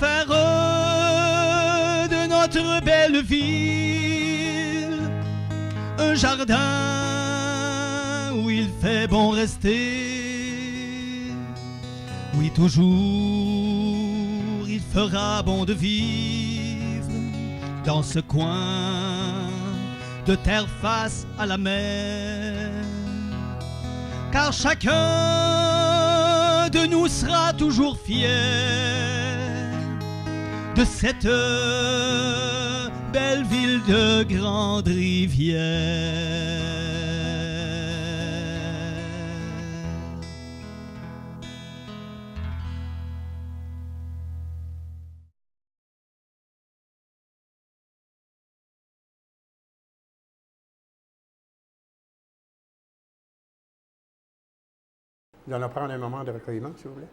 faire de notre belle ville un jardin où il fait bon rester. Oui, toujours il fera bon de vivre dans ce coin de terre face à la mer. Car chacun de nous sera toujours fier de cette belle ville de Grande-Rivière. Nous allons prendre un moment de recueillement, s'il vous plaît.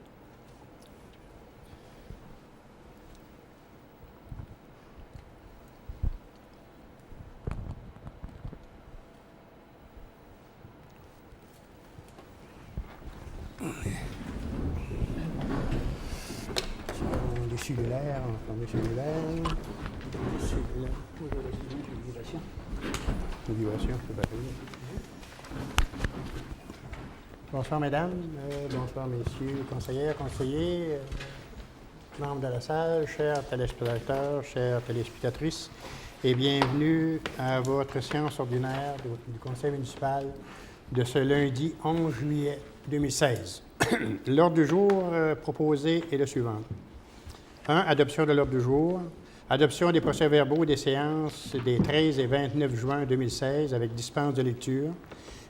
Des cellulaires, on va prendre des cellulaires. Une vibration, c'est pas terrible. Bonsoir, mesdames. Bonsoir, messieurs, conseillères, conseillers, membres de la salle, chers téléspectateurs, chères téléspectatrices, et bienvenue à votre séance ordinaire du Conseil municipal de ce lundi 11 juillet 2016. L'ordre du jour proposé est le suivant. 1. Adoption de l'ordre du jour. Adoption des procès-verbaux des séances des 13 et 29 juin 2016 avec dispense de lecture.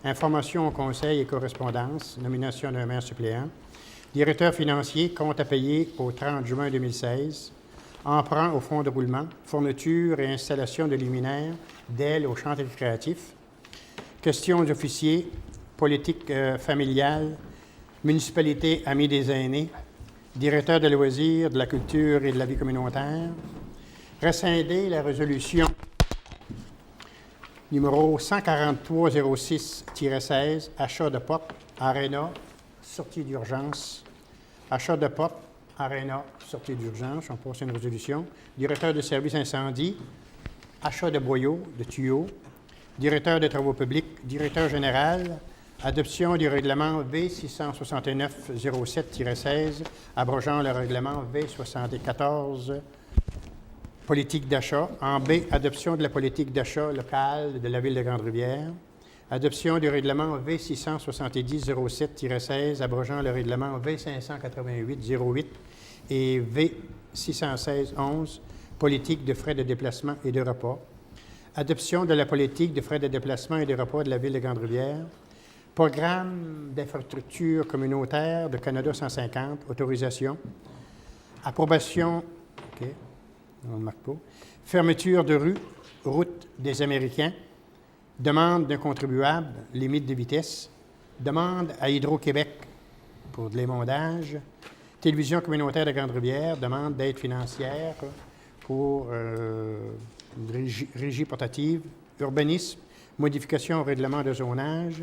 Information au conseil et correspondance, nomination d'un maire suppléant, directeur financier, compte à payer au 30 juin 2016, emprunt au fonds de roulement, fourniture et installation de luminaires, d'ailes au chantier créatif, questions d'officiers, politique familiale, municipalité Amis des aînés, directeur de loisirs, de la culture et de la vie communautaire, rescinder la résolution numéro 143-06-16, achat de pop, Arena, sortie d'urgence. Achat de pop, Arena, sortie d'urgence. On passe une résolution. Directeur de service incendie, achat de boyaux, de tuyaux. Directeur des travaux publics, directeur général, adoption du règlement V669-07-16, abrogeant le règlement V74. Politique d'achat. En B, adoption de la politique d'achat locale de la Ville de Grande-Rivière. Adoption du règlement V670-07-16, abrogeant le règlement V588-08 et V616-11, politique de frais de déplacement et de repas. Adoption de la politique de frais de déplacement et de repas de la Ville de Grande-Rivière. Programme d'infrastructure communautaire de Canada 150, autorisation. Approbation. OK. On ne marque pas. Fermeture de rue, route des Américains. Demande d'un contribuable, limite de vitesse. Demande à Hydro-Québec pour de l'émondage. Télévision communautaire de Grande-Rivière, demande d'aide financière pour une régie portative. Urbanisme, modification au règlement de zonage.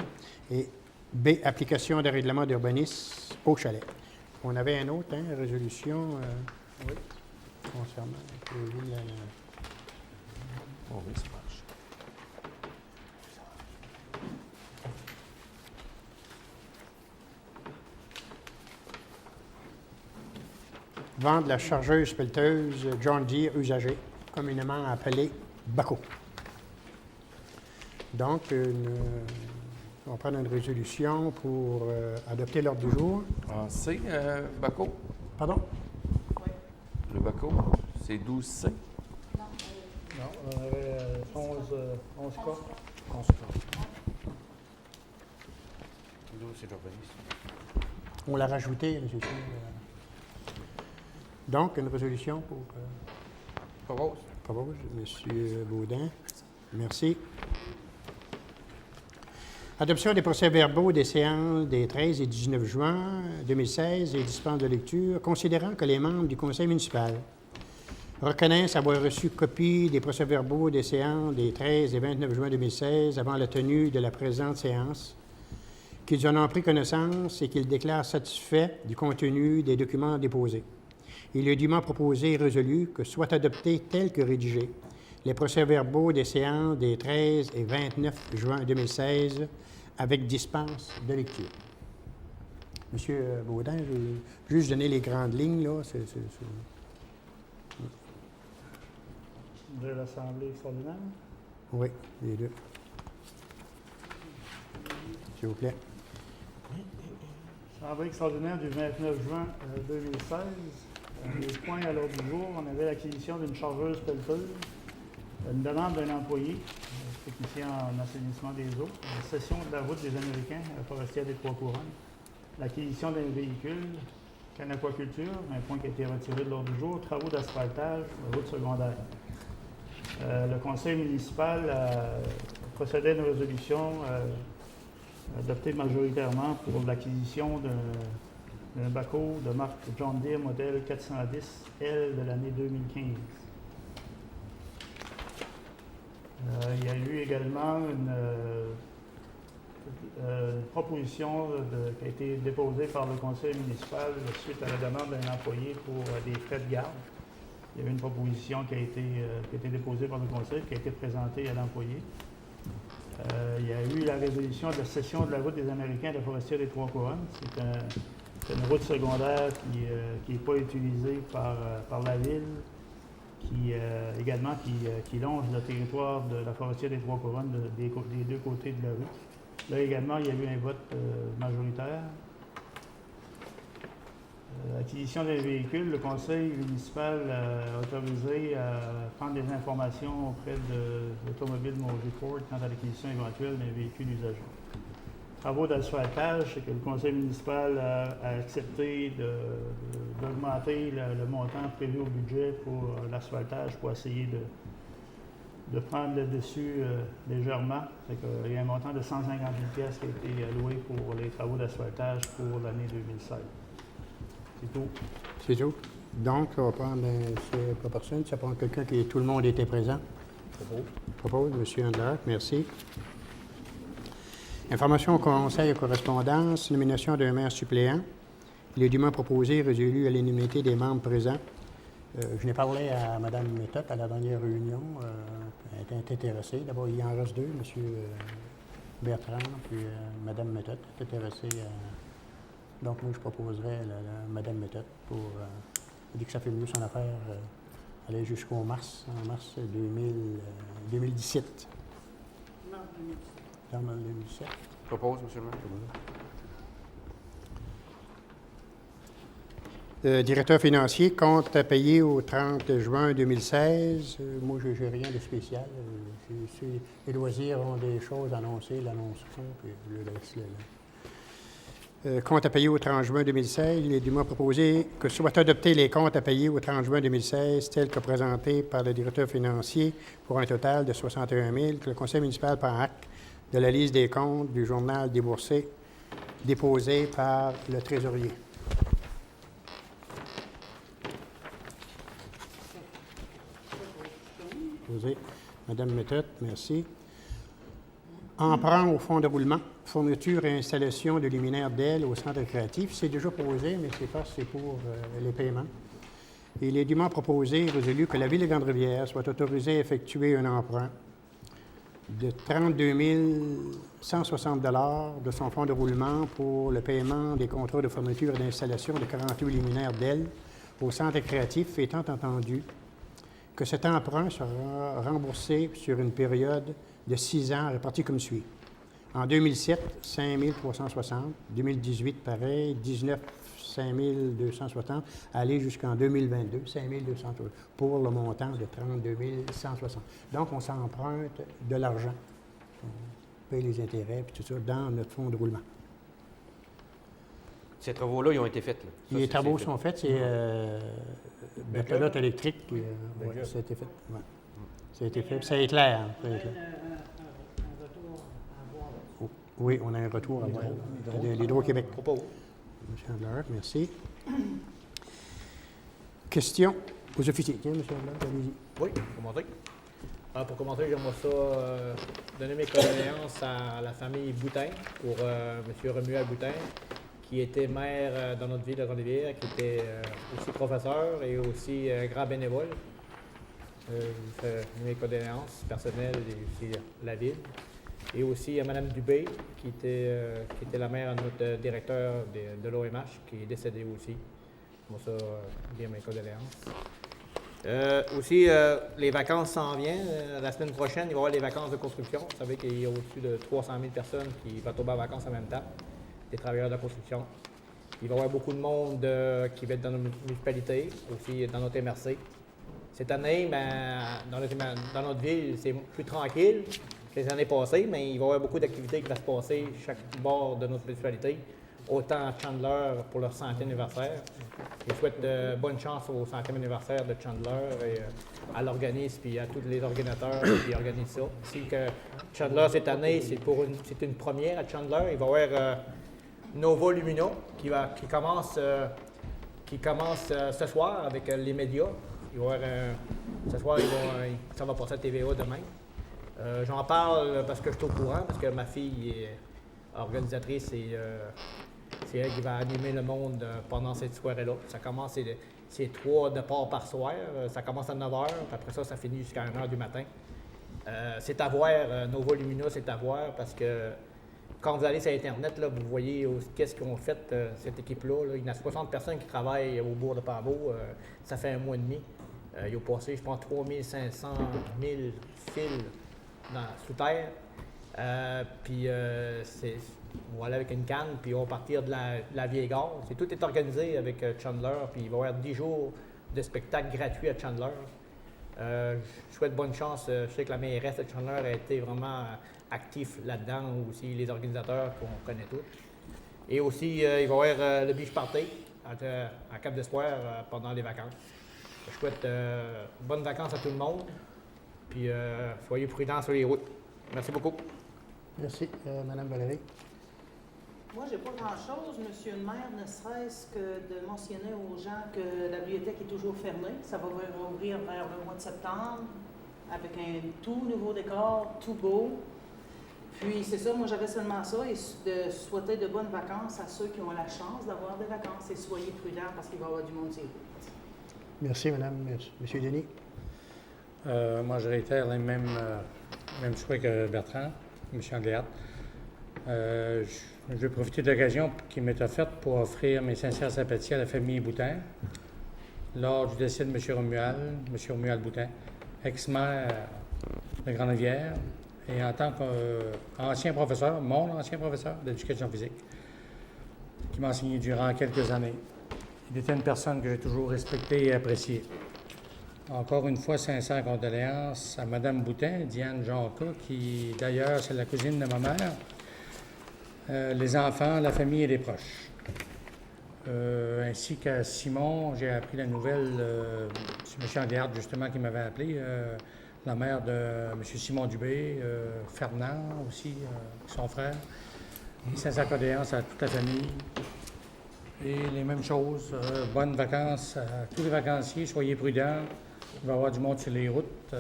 Et B, application des règlements d'urbanisme au chalet. On avait un autre, résolution. Oui. Concernant oui, ça marche. Vente de la chargeuse pelleteuse John Deere usagée, communément appelée BACO. Donc, on va prendre une résolution pour adopter l'ordre du jour. En C, BACO. Pardon? Le BACO, c'est 12C. Non, on avait 11 cas. 11 cas. 12, c'est l'urbanisme. On l'a rajouté, M. Donc, une résolution pour... Propose, M. Baudin. Merci. Adoption des procès-verbaux des séances des 13 et 19 juin 2016 et dispense de lecture, considérant que les membres du conseil municipal reconnaissent avoir reçu copie des procès-verbaux des séances des 13 et 29 juin 2016 avant la tenue de la présente séance, qu'ils en ont pris connaissance et qu'ils déclarent satisfaits du contenu des documents déposés. Il est dûment proposé et résolu que soient adoptés tels que rédigés les procès-verbaux des séances des 13 et 29 juin 2016 avec dispense de lecture. Monsieur Baudin, je vais juste donner les grandes lignes, là. De l'Assemblée extraordinaire. Oui, les deux. S'il vous plaît. Assemblée extraordinaire du 29 juin 2016. Les points à l'ordre du jour, on avait l'acquisition d'une chargeuse pelleteuse, une demande d'un employé, technicien en assainissement des eaux, la cession de la route des Américains à la forestière des Trois-Couronnes, l'acquisition d'un véhicule, canaquaculture, un point qui a été retiré de l'ordre du jour, travaux d'asphaltage, route secondaire. Le conseil municipal procédait à une résolution adoptée majoritairement pour l'acquisition d'un backhoe de marque John Deere modèle 410L de l'année 2015. Il y a eu également une proposition qui a été déposée par le conseil municipal suite à la demande d'un employé pour des frais de garde. Il y avait une proposition qui a été déposée par le conseil, qui a été présentée à l'employé. Il y a eu la résolution de la cession de la route des Américains de la forestière des Trois-Couronnes. C'est une route secondaire qui n'est pas utilisée par la ville, qui longe le territoire de la forestière des Trois-Couronnes des deux côtés de la rue. Là également, il y a eu un vote majoritaire. L'acquisition d'un véhicule, le conseil municipal a autorisé à prendre des informations auprès de l'automobile Moji Ford quant à l'acquisition éventuelle d'un véhicule usagé. Travaux d'asphaltage, c'est que le conseil municipal a accepté d'augmenter le montant prévu au budget pour l'asphaltage pour essayer de prendre le dessus légèrement. Il y a un montant de 150 000 $ qui a été alloué pour les travaux d'asphaltage pour l'année 2016. C'est tout. C'est tout. Donc, on va prendre, c'est pas personne, ça prend quelqu'un qui tout le monde était présent. Propose, M. Andler, merci. Information au conseil et correspondance, nomination d'un maire suppléant. Il est dûment proposé et résolu à l'unanimité des membres présents. Je n'ai parlé à Mme Méthode à la dernière réunion. Elle était intéressée. D'abord, il y en reste deux, M. Bertrand puis Mme Méthode est intéressée. Donc, moi, je proposerais Mme Méthode pour... elle dit que ça fait mieux son affaire aller jusqu'au mars, en mars 2017. Mars 2017. Dans 2017. Propose, M. le maire. Directeur financier, compte à payer au 30 juin 2016. Moi, je n'ai rien de spécial. Si les loisirs ont des choses annoncées, l'annonceront, puis je le laisse là. Compte à payer au 30 juin 2016, il est dûment proposé que soient adoptés les comptes à payer au 30 juin 2016 tels que présentés par le directeur financier pour un total de 61 000, que le conseil municipal prend acte de la liste des comptes du journal déboursé déposé par le trésorier. Posé. Madame Méthode, merci. Emprunt au fonds de roulement, fourniture et installation de luminaires d'ailes au centre créatif. C'est déjà posé, mais c'est pour les paiements. Il est dûment proposé et résolu que la Ville de Grande-Rivière soit autorisée à effectuer un emprunt de 32 160 $ de son fonds de roulement pour le paiement des contrats de fourniture et d'installation de 48 luminaires d'ailes au centre créatif, étant entendu que cet emprunt sera remboursé sur une période de 6 ans répartis comme suit. En 2007, 5 360. 2018, pareil, 19 5 260, aller jusqu'en 2022, 5 260, pour le montant de 32 160. Donc, on s'emprunte de l'argent. On paye les intérêts et tout ça dans notre fonds de roulement. Ces travaux-là, ils ont été faits. Là. Ça, Les travaux sont faits, c'est la pelote électrique, Oui, ça a été fait. Ouais. Ça a été fait, ça éclaire. Ça éclaire. Un retour à voir. Oui, on a un retour à voir. L'Hydro-Québec. Propos. M. Andler, merci. Question aux officiers. Tiens, M. Andler, allez-y. Oui, pour commenter. Pour commenter, j'aimerais ça donner mes condoléances à la famille Boutin pour M. Romuald Boutin, qui était maire dans notre ville de Grande-Rivière, qui était aussi professeur et aussi grand bénévole. Je fais mes condoléances personnelles et aussi la ville. Et aussi à Mme Dubé, qui était la mère de notre directeur de l'OMH, qui est décédée aussi. Bon, ça, bien mes condoléances. Aussi, les vacances s'en viennent. La semaine prochaine, il va y avoir les vacances de construction. Vous savez qu'il y a au-dessus de 300 000 personnes qui vont tomber en vacances en même temps, des travailleurs de construction. Il va y avoir beaucoup de monde qui va être dans nos municipalités, aussi dans notre MRC. Cette année, dans notre ville, c'est plus tranquille que les années passées, mais il va y avoir beaucoup d'activités qui vont se passer chaque bord de notre municipalité, autant à Chandler pour leur 100e anniversaire. Je souhaite bonne chance au 100e anniversaire de Chandler et à l'organisme et à tous les organisateurs qui organisent ça. Ainsi que Chandler, cette année, c'est une première à Chandler. Il va y avoir Nova Lumina qui commence ce soir avec les médias. Il va y avoir, ce soir, ça va passer à TVA demain. J'en parle parce que je suis au courant, parce que ma fille est organisatrice et c'est elle qui va animer le monde pendant cette soirée-là. Ça commence, c'est 3 départs par soir. Ça commence à 9 h, puis après ça finit jusqu'à 1 h du matin. C'est à voir, Nova Lumina, c'est à voir parce que quand vous allez sur Internet, là, vous voyez qu'est-ce qu'ils ont fait, cette équipe-là. Là. Il y a 60 personnes qui travaillent au bourg de Pavot. Ça fait 1 mois et demi. Ils ont passé, je pense, 3500 000 fils sous terre. Puis on va aller avec une canne, puis on va partir de la vieille gare. Tout est organisé avec Chandler, puis il va y avoir 10 jours de spectacle gratuit à Chandler. Je souhaite bonne chance. Je sais que la mairesse de Chandler a été vraiment active là-dedans, aussi les organisateurs qu'on connaît tous. Et aussi, il va y avoir le beach party à Cap d'Espoir pendant les vacances. Je souhaite bonnes vacances à tout le monde, puis soyez prudents sur les routes. Merci beaucoup. Merci. Madame Valérie. Moi, j'ai pas grand-chose, Monsieur le maire, ne serait-ce que de mentionner aux gens que la bibliothèque est toujours fermée. Ça va rouvrir vers le mois de septembre avec un tout nouveau décor, tout beau. Puis c'est ça, moi j'avais seulement ça et de souhaiter de bonnes vacances à ceux qui ont la chance d'avoir des vacances et soyez prudents parce qu'il va y avoir du monde sur les routes. Merci, Madame. Monsieur Denis. Moi, je réitère les mêmes souhaits que Bertrand, M. Angléat. Je vais profiter de l'occasion qui m'est offerte pour offrir mes sincères sympathies à la famille Boutin lors du décès de M. Romuald Boutin, ex-maire de Grande-Rivière et en tant qu'ancien professeur, mon ancien professeur d'éducation physique, qui m'a enseigné durant quelques années. Il était une personne que j'ai toujours respectée et appréciée. Encore une fois, sincères condoléances à Mme Boutin, Diane Jonca, qui d'ailleurs, c'est la cousine de ma mère, les enfants, la famille et les proches. Ainsi qu'à Simon, j'ai appris la nouvelle, c'est M. Angléat justement qui m'avait appelé, la mère de M. Simon Dubé, Fernand aussi, son frère. Sincères condoléances à toute la famille. Et les mêmes choses, bonnes vacances à tous les vacanciers, soyez prudents. Il va y avoir du monde sur les routes.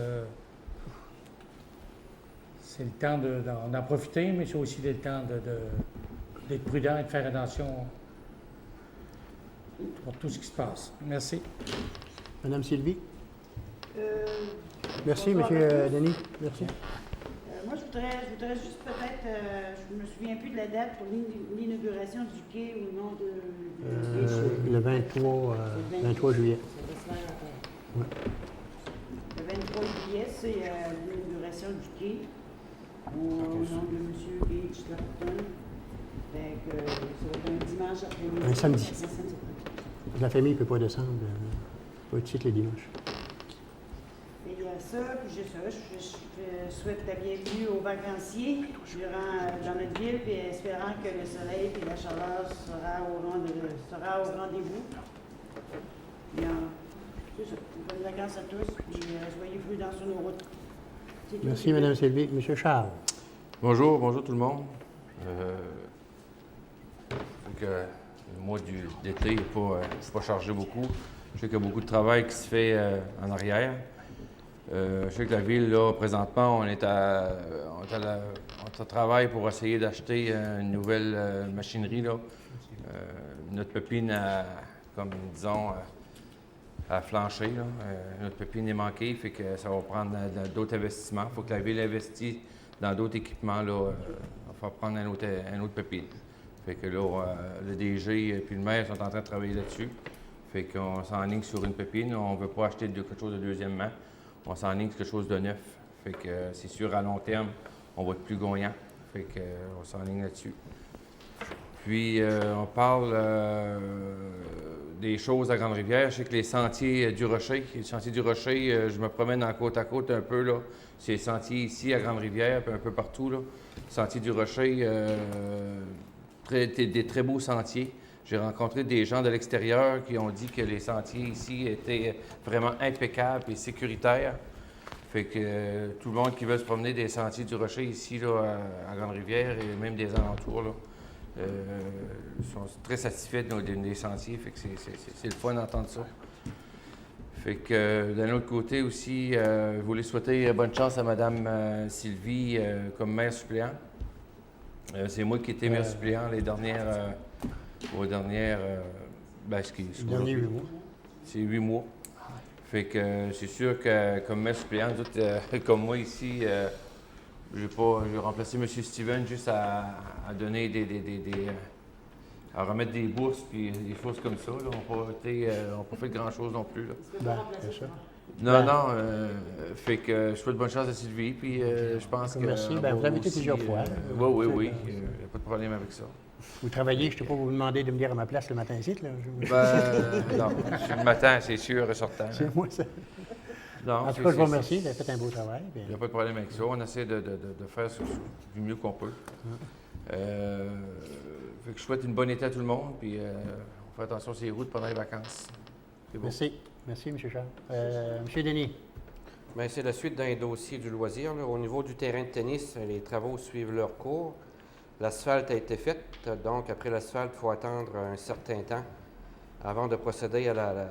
C'est le temps d'en profiter, mais c'est aussi le temps d'être prudent et de faire attention pour tout ce qui se passe. Merci. Madame Sylvie. Merci, Monsieur Denis. Merci. Moi, je voudrais juste peut-être, je ne me souviens plus de la date pour l'inauguration du quai ou non de... Le 23 juillet. Ouais. Le 23 juillet, c'est l'inauguration du quai au nom de M. H. Larton. Ça va être un dimanche après-midi. Un samedi. La famille ne peut pas descendre, pas de les dimanches. Et il y a ça, puis j'ai ça. Je souhaite la bienvenue aux vacanciers dans notre ville, puis espérant que le soleil et la chaleur sera au rendez-vous. C'est ça. Bonnes vacances à tous, puis soyez prudents sur nos routes. Merci, Mme Sylvie. Monsieur Charles. Bonjour tout le monde. Le mois d'été n'est pas chargé beaucoup. Je sais qu'il y a beaucoup de travail qui se fait en arrière. Je sais que la ville, là, présentement, on travaille pour essayer d'acheter une nouvelle machinerie, là. Notre pépine a, comme disons, a flanché, là. Notre pépine est manquée, fait que ça va prendre d'autres investissements. Il faut que la ville investisse dans d'autres équipements, là. Il va prendre un autre pépine. Fait que là, le DG et le maire sont en train de travailler là-dessus. Fait qu'on s'enligne sur une pépine. On ne veut pas acheter quelque chose de deuxièmement. On s'enligne sur quelque chose de neuf. Fait que c'est sûr, à long terme, on va être plus gagnant. Fait qu'on s'enligne là-dessus. Puis, on parle des choses à Grande-Rivière. Je sais que les sentiers du Rocher, je me promène en côte à côte un peu, là. C'est les sentiers ici à Grande-Rivière, puis un peu partout, là. Sentier du Rocher, des très beaux sentiers. J'ai rencontré des gens de l'extérieur qui ont dit que les sentiers ici étaient vraiment impeccables et sécuritaires. Fait que tout le monde qui veut se promener des sentiers du Rocher ici, là, à Grande-Rivière et même des alentours, là, sont très satisfaits des sentiers. Fait que c'est le fun d'entendre ça. Fait que d'un autre côté aussi, je voulais souhaiter bonne chance à Mme Sylvie comme maire suppléant. C'est moi qui étais maire suppléant les dernières... aux dernières... les derniers 8 mois. C'est 8 mois. Fait que c'est sûr que comme maire suppléant, comme moi ici, j'ai remplacé M. Steven juste à donner à remettre des bourses puis des choses comme ça. Là. On n'a pas fait grand-chose non plus. Là. C'est ça. Non. Fait que je souhaite bonne chance à Sylvie, puis je pense que... Merci. Vous l'avez été plusieurs fois. Oui. Il n'y a pas de problème avec ça. Vous travaillez, je ne sais pas vous demander de me dire à ma place le matin ici, là. Non, le matin, c'est sûr, sortant. C'est moi, ça. Non, en tout cas, je vous remercie, vous avez fait un beau travail. Il n'y a pas de problème avec ça. On essaie de faire du mieux qu'on peut. Fait que je souhaite une bonne été à tout le monde, puis on fait attention sur les routes pendant les vacances. C'est beau. Merci, M. Charles. M. Denis. Bien, c'est la suite d'un dossier du loisir. Là. Au niveau du terrain de tennis, les travaux suivent leur cours. L'asphalte a été faite, donc après l'asphalte, il faut attendre un certain temps avant de procéder à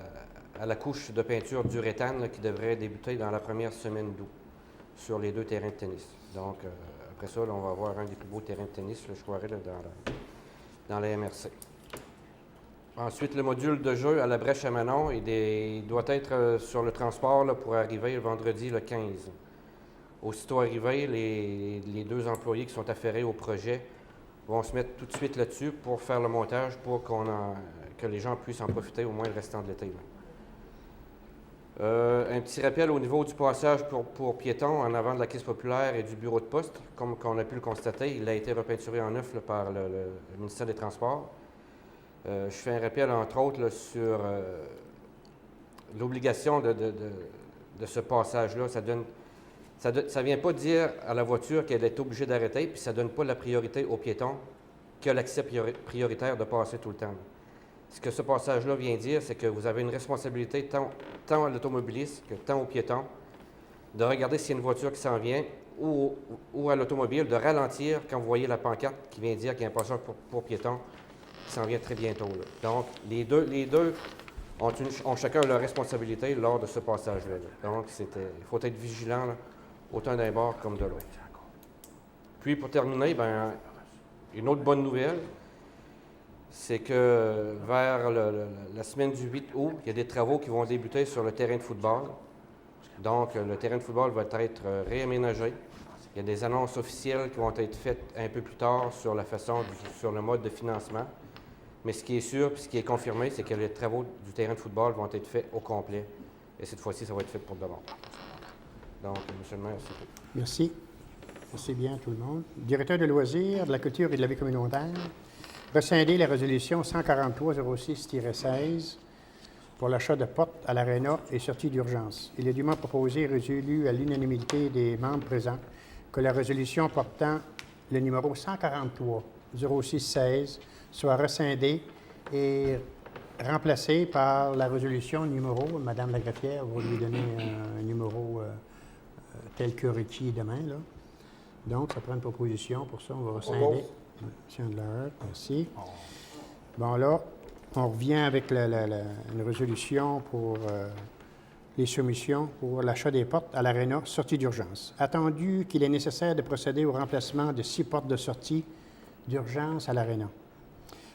la couche de peinture d'uréthane là, qui devrait débuter dans la première semaine d'août sur les 2 terrains de tennis. Donc, après ça, là, on va avoir un des plus beaux terrains de tennis, là, je croirais, là, dans la MRC. Ensuite, le module de jeu à la Brèche à Manon, il doit être sur le transport là, pour arriver le vendredi le 15. Aussitôt arrivé, les 2 employés qui sont affairés au projet vont se mettre tout de suite là-dessus pour faire le montage pour que les gens puissent en profiter au moins le restant de l'été. Un petit rappel au niveau du passage pour piétons en avant de la Caisse populaire et du bureau de poste. Comme on a pu le constater, il a été repeinturé en neuf là, par le ministère des Transports. Je fais un rappel, entre autres, là, sur l'obligation de ce passage-là. Ça ne vient pas dire à la voiture qu'elle est obligée d'arrêter, puis ça ne donne pas la priorité aux piétons qui a l'accès prioritaire de passer tout le temps. Ce que ce passage-là vient dire, c'est que vous avez une responsabilité tant à l'automobiliste que tant aux piétons de regarder s'il y a une voiture qui s'en vient ou à l'automobile de ralentir quand vous voyez la pancarte qui vient dire qu'il y a un passage pour piétons qui s'en vient très bientôt. Là. Donc, les deux ont chacun leur responsabilité lors de ce passage-là. Là. Donc, il faut être vigilant, là, autant d'un bord comme de l'autre. Puis, pour terminer, une autre bonne nouvelle, c'est que vers la semaine du 8 août, il y a des travaux qui vont débuter sur le terrain de football. Donc, le terrain de football va être réaménagé. Il y a des annonces officielles qui vont être faites un peu plus tard sur sur le mode de financement. Mais ce qui est sûr et ce qui est confirmé, c'est que les travaux du terrain de football vont être faits au complet. Et cette fois-ci, ça va être fait pour de bon. Donc, M. le maire, c'est tout. Merci. Merci bien tout le monde. Directeur de loisirs, de la culture et de la vie communautaire, rescinder la résolution 143-06-16 pour l'achat de portes à l'Arena et sortie d'urgence. Il est dûment proposé et résolu à l'unanimité des membres présents que la résolution portant le numéro 143-06-16 soit rescindée et remplacée par la résolution numéro, Mme la greffière va lui donner un numéro tel que requis demain. Là. Donc, ça prend une proposition. Pour ça, on va rescinder. M. Andler, merci. Bon, là, on revient avec une résolution pour les soumissions pour l'achat des portes à l'aréna sortie d'urgence. Attendu qu'il est nécessaire de procéder au remplacement de 6 portes de sortie d'urgence à l'aréna.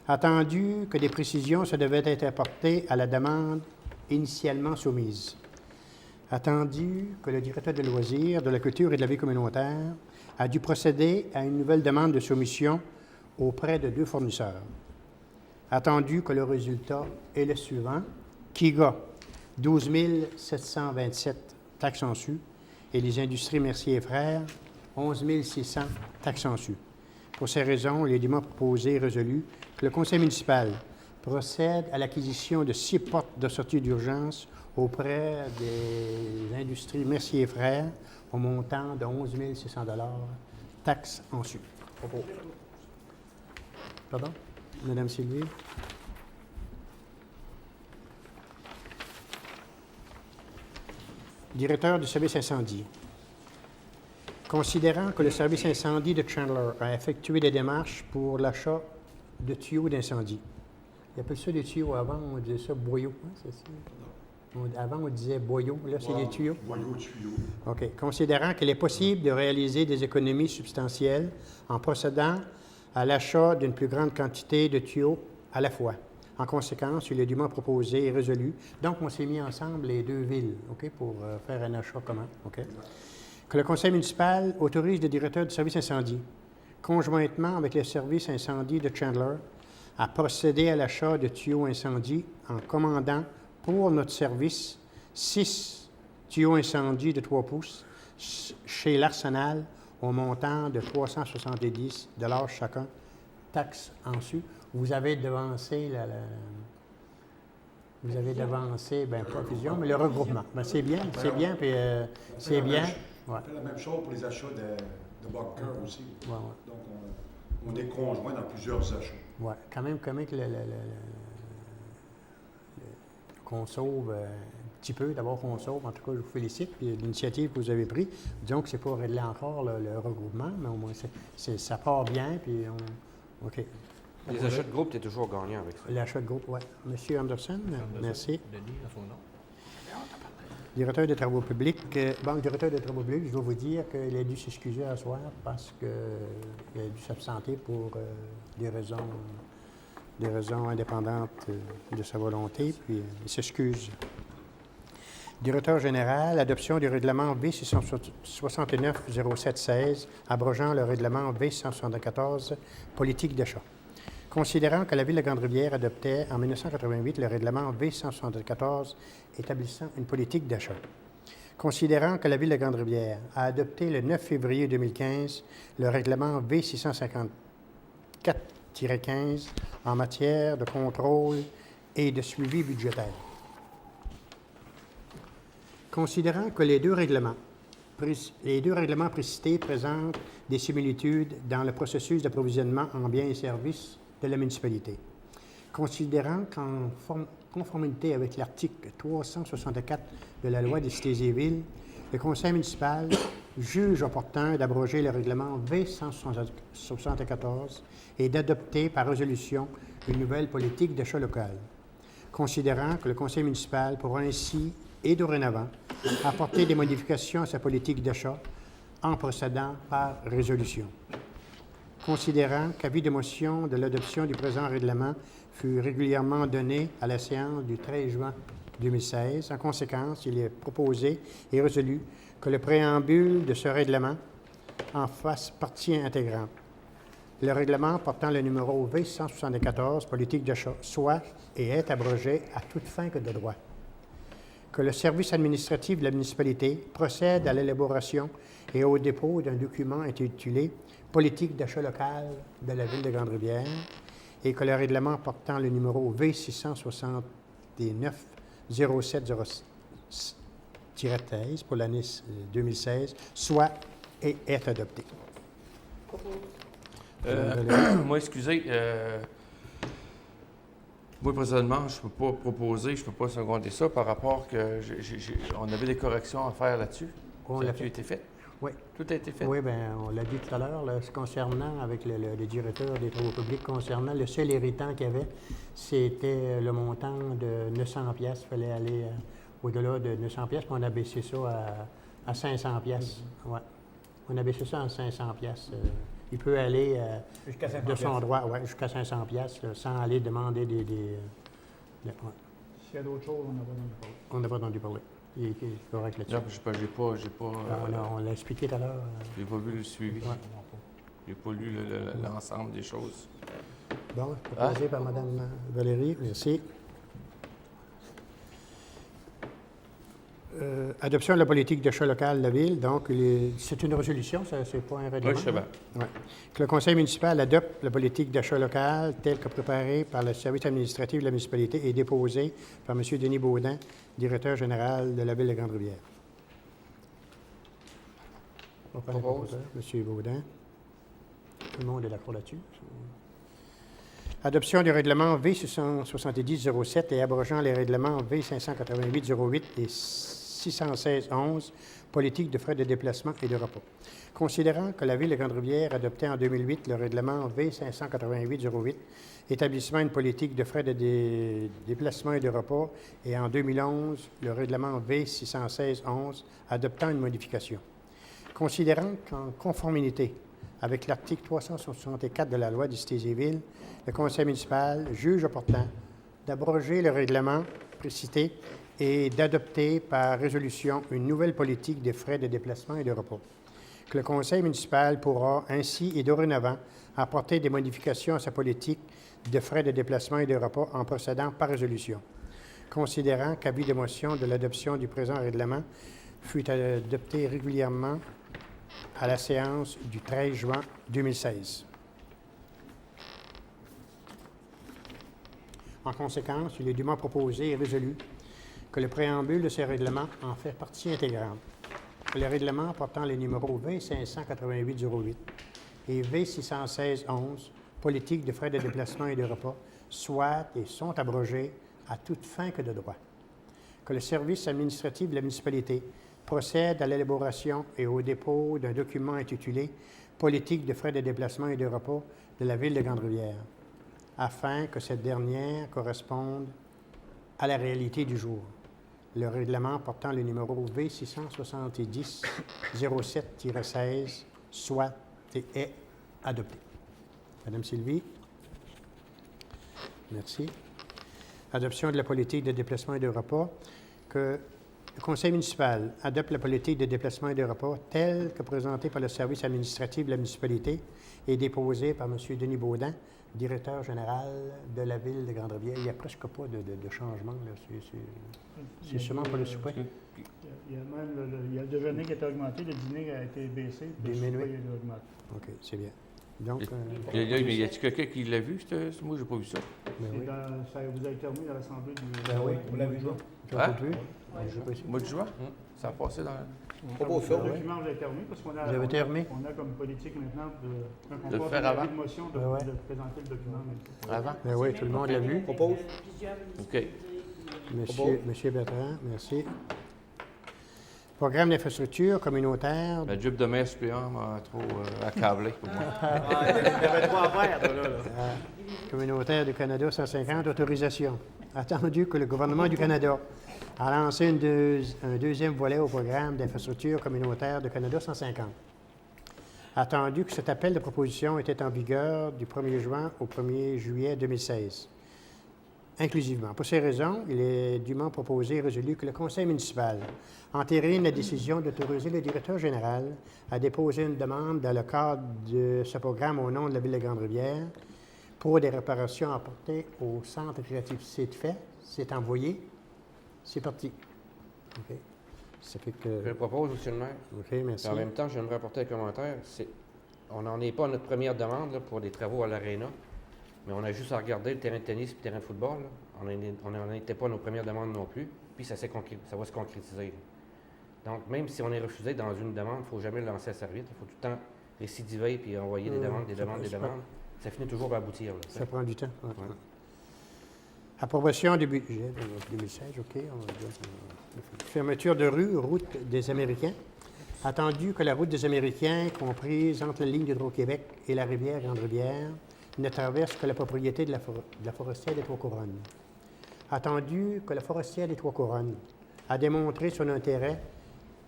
Attendu que des précisions se devaient être apportées à la demande initialement soumise. Attendu que le directeur de loisirs, de la culture et de la vie communautaire a dû procéder à une nouvelle demande de soumission auprès de 2 fournisseurs. Attendu que le résultat est le suivant. Kiga, 12 727 taxes en su, et les industries Mercier et Frères, 11 600 taxes en su. Pour ces raisons, il est dûment proposé et résolu que le conseil municipal procède à l'acquisition de 6 portes de sortie d'urgence auprès des industries Mercier et Frères au montant de 11 600 taxes en su. Pardon? Madame Sylvie? Directeur du service incendie. Considérant que le service incendie de Chandler a effectué des démarches pour l'achat de tuyaux d'incendie. Il appelle ça des tuyaux. Avant, on disait ça boyaux. Hein, c'est ça? Avant, on disait boyaux. Là, c'est des tuyaux. Boyaux, tuyaux. OK. Considérant qu'il est possible de réaliser des économies substantielles en procédant à l'achat d'une plus grande quantité de tuyaux à la fois. En conséquence, il est dûment proposé et résolu. Donc, on s'est mis ensemble les 2 villes, OK, pour faire un achat commun, OK? Que le conseil municipal autorise le directeur du service incendie, conjointement avec le service incendie de Chandler, à procéder à l'achat de tuyaux incendie en commandant pour notre service 6 tuyaux incendie de 3 pouces chez l'Arsenal au montant de 370 $ chacun, taxes en su. Vous avez devancé vous avez devancé, bien, pas fusion, mais le regroupement. Ben, c'est bien, puis c'est bien. On fait la même chose pour les achats de bunkers aussi. Ouais. Donc, on est conjoint dans plusieurs achats. Oui, quand même que qu'on sauve un petit peu, d'abord qu'on sauve. En tout cas, je vous félicite, puis l'initiative que vous avez prise. Disons que c'est pas réglé encore le regroupement, mais au moins ça part bien, puis OK. Les achats de groupe, tu es toujours gagnant avec ça. L'achat de groupe, oui. Monsieur Anderson, merci. Directeur des travaux publics. Directeur des travaux publics, je dois vous dire qu'il a dû s'excuser à soir parce qu'il a dû s'absenter pour des raisons indépendantes de sa volonté, puis il s'excuse. Directeur général, adoption du règlement V669-07-16, abrogeant le règlement V174, politique d'achat. Considérant que la Ville de Grande-Rivière adoptait en 1988 le règlement V174 établissant une politique d'achat. Considérant que la Ville de Grande-Rivière a adopté le 9 février 2015 le règlement V654-15 en matière de contrôle et de suivi budgétaire. Considérant que les deux règlements précités présentent des similitudes dans le processus d'approvisionnement en biens et services de la municipalité. Considérant qu'en conformité avec l'article 364 de la Loi des cités et villes, le conseil municipal juge opportun d'abroger le règlement V174 et d'adopter par résolution une nouvelle politique d'achat local. Considérant que le conseil municipal pourra ainsi et dorénavant apporter des modifications à sa politique d'achat en procédant par résolution. Considérant qu'avis de motion de l'adoption du présent règlement fut régulièrement donné à la séance du 13 juin 2016, en conséquence, il est proposé et résolu que le préambule de ce règlement en fasse partie intégrante. Le règlement portant le numéro V174, politique d'achat, soit et est abrogé à toute fin que de droit. Que le service administratif de la municipalité procède à l'élaboration et au dépôt d'un document intitulé « Politique d'achat local de la Ville de Grande-Rivière » et que le règlement portant le numéro V669-07-13 pour l'année 2016 soit et est adopté. Moi, excusez, moi, présentement, je ne peux pas proposer, je ne peux pas seconder ça par rapport que on avait des corrections à faire là-dessus. Ça a été fait? Oui. Tout a été fait? Oui, bien, on l'a dit tout à l'heure, concernant, avec le directeur des travaux publics, concernant le seul irritant qu'il y avait, c'était le montant de 900 $. Il fallait aller au-delà de 900 pièces, puis on a baissé ça à 500 pièces. Ouais. On a baissé ça à 500 pièces. Il peut aller Jusqu'à 500 de son piastres. droit, ouais, jusqu'à 500 pièces, sans aller demander des ouais. S'il y a d'autres choses, on n'a pas entendu parler. On n'a pas entendu parler. Il est correct là-dessus. Non, j'ai pas, On l'a expliqué tout à l'heure. j'ai pas vu le suivi. Ouais. J'ai pas lu l'ensemble des choses. Bon, proposé par Mme Valérie, merci. Adoption de la politique d'achat local de la Ville. Donc, c'est une résolution, ça, c'est pas un règlement. Oui, je sais bien. Ouais. Que le Conseil municipal adopte la politique d'achat local telle que préparée par le service administratif de la municipalité et déposée par M. Denis Baudin, directeur général de la Ville de Grande-Rivière. On prend le Propose. proposeur, M. Baudin. Tout le monde est d'accord là-dessus. Adoption du règlement V670-07 et abrogeant les règlements V588-08 et 616-11, politique de frais de déplacement et de repos. Considérant que la Ville de Grande-Rivière adoptait en 2008 le règlement V588-08, établissement une politique de frais de déplacement et de repos, et en 2011 le règlement V616-11, adoptant une modification. Considérant qu'en conformité avec l'article 364 de la loi du Cité-Ville, le Conseil municipal juge opportun d'abroger le règlement précité et d'adopter par résolution une nouvelle politique des frais de déplacement et de repos. Que le Conseil municipal pourra ainsi et dorénavant apporter des modifications à sa politique de frais de déplacement et de repos en procédant par résolution. Considérant qu'avis de motion de l'adoption du présent règlement fut adopté régulièrement à la séance du 13 juin 2016. En conséquence, il est dûment proposé et résolu que le préambule de ces règlements en fait partie intégrante. Que les règlements portant les numéros V588-08 et V616-11, politique de frais de déplacement et de repas, soient et sont abrogés à toute fin que de droit. Que le service administratif de la municipalité procède à l'élaboration et au dépôt d'un document intitulé « Politique de frais de déplacement et de repos de la Ville de Grande-Rivière », afin que cette dernière corresponde à la réalité du jour. Le règlement portant le numéro V670-07-16 soit et est adopté. Madame Sylvie. Merci. Adoption de la politique de déplacement et de repas. Que le Conseil municipal adopte la politique de déplacement et de repas telle que présentée par le service administratif de la municipalité et déposée par M. Denis Baudin, directeur général de la Ville de Grande-Rivière. Il n'y a presque pas de changement. Là. C'est sûrement pas le souper. Il y a même il y a le déjeuner qui a été augmenté, le dîner a été baissé, puis le souper a été augmenté. OK, c'est bien. Donc, Mais y a-t-il quelqu'un qui l'a vu? Moi, j'ai pas vu ça. ben oui. Ça vous a été remis à l'Assemblée du... Ben oui, on l'a vu, ça. Tu l'as vu? Je pas ici. Mois de juin? Ça a passé dans... Pas beau ça. Le document vous a été remis parce qu'on a, Vous avez été remis? on a comme politique maintenant quand De on le passe faire à avant? l'avis de motion de, Ouais. de présenter le document. Même. Avant? Ben oui, tout le monde l'a vu. Propose. OK. Monsieur Bertrand, merci. Programme d'infrastructure communautaire. La job de maire suppléant m'a trop accablé pour moi. Ah, il y avait trois à faire, toi, là. Communautaire du Canada 150, autorisation. Attendu que le gouvernement du Canada a lancé un deuxième volet au programme d'infrastructure communautaire du Canada 150. Attendu que cet appel de proposition était en vigueur du 1er juin au 1er juillet 2016, inclusivement. Pour ces raisons, il est dûment proposé et résolu que le Conseil municipal entérine la décision d'autoriser le directeur général à déposer une demande dans le cadre de ce programme au nom de la Ville de Grande-Rivière pour des réparations apportées au centre récréatif. C'est fait, c'est envoyé, c'est parti. OK. Ça fait Je que... le propose, monsieur le maire. OK, merci. En même temps, j'aimerais apporter un commentaire. On n'en est pas à notre première demande là, pour des travaux à l'Arena, mais on a juste à regarder le terrain de tennis et le terrain de football. Là. On n'en était pas à nos premières demandes non plus, puis ça va se concrétiser. Là. Donc, même si on est refusé dans une demande, il ne faut jamais le lancer à sa vite. Il faut tout le temps récidiver puis envoyer des demandes, des demandes, des demandes. Ça finit toujours par aboutir. Là, Ça prend du temps. Ouais. Ouais. Approbation du budget 2016, OK. Fermeture de rue, route des Américains. Attendu que la route des Américains, comprise entre la ligne d'Hydro-Québec et la rivière Grande-Rivière, ne traverse que la propriété de la forestière des Trois-Couronnes. Attendu que la forestière des Trois-Couronnes a démontré son intérêt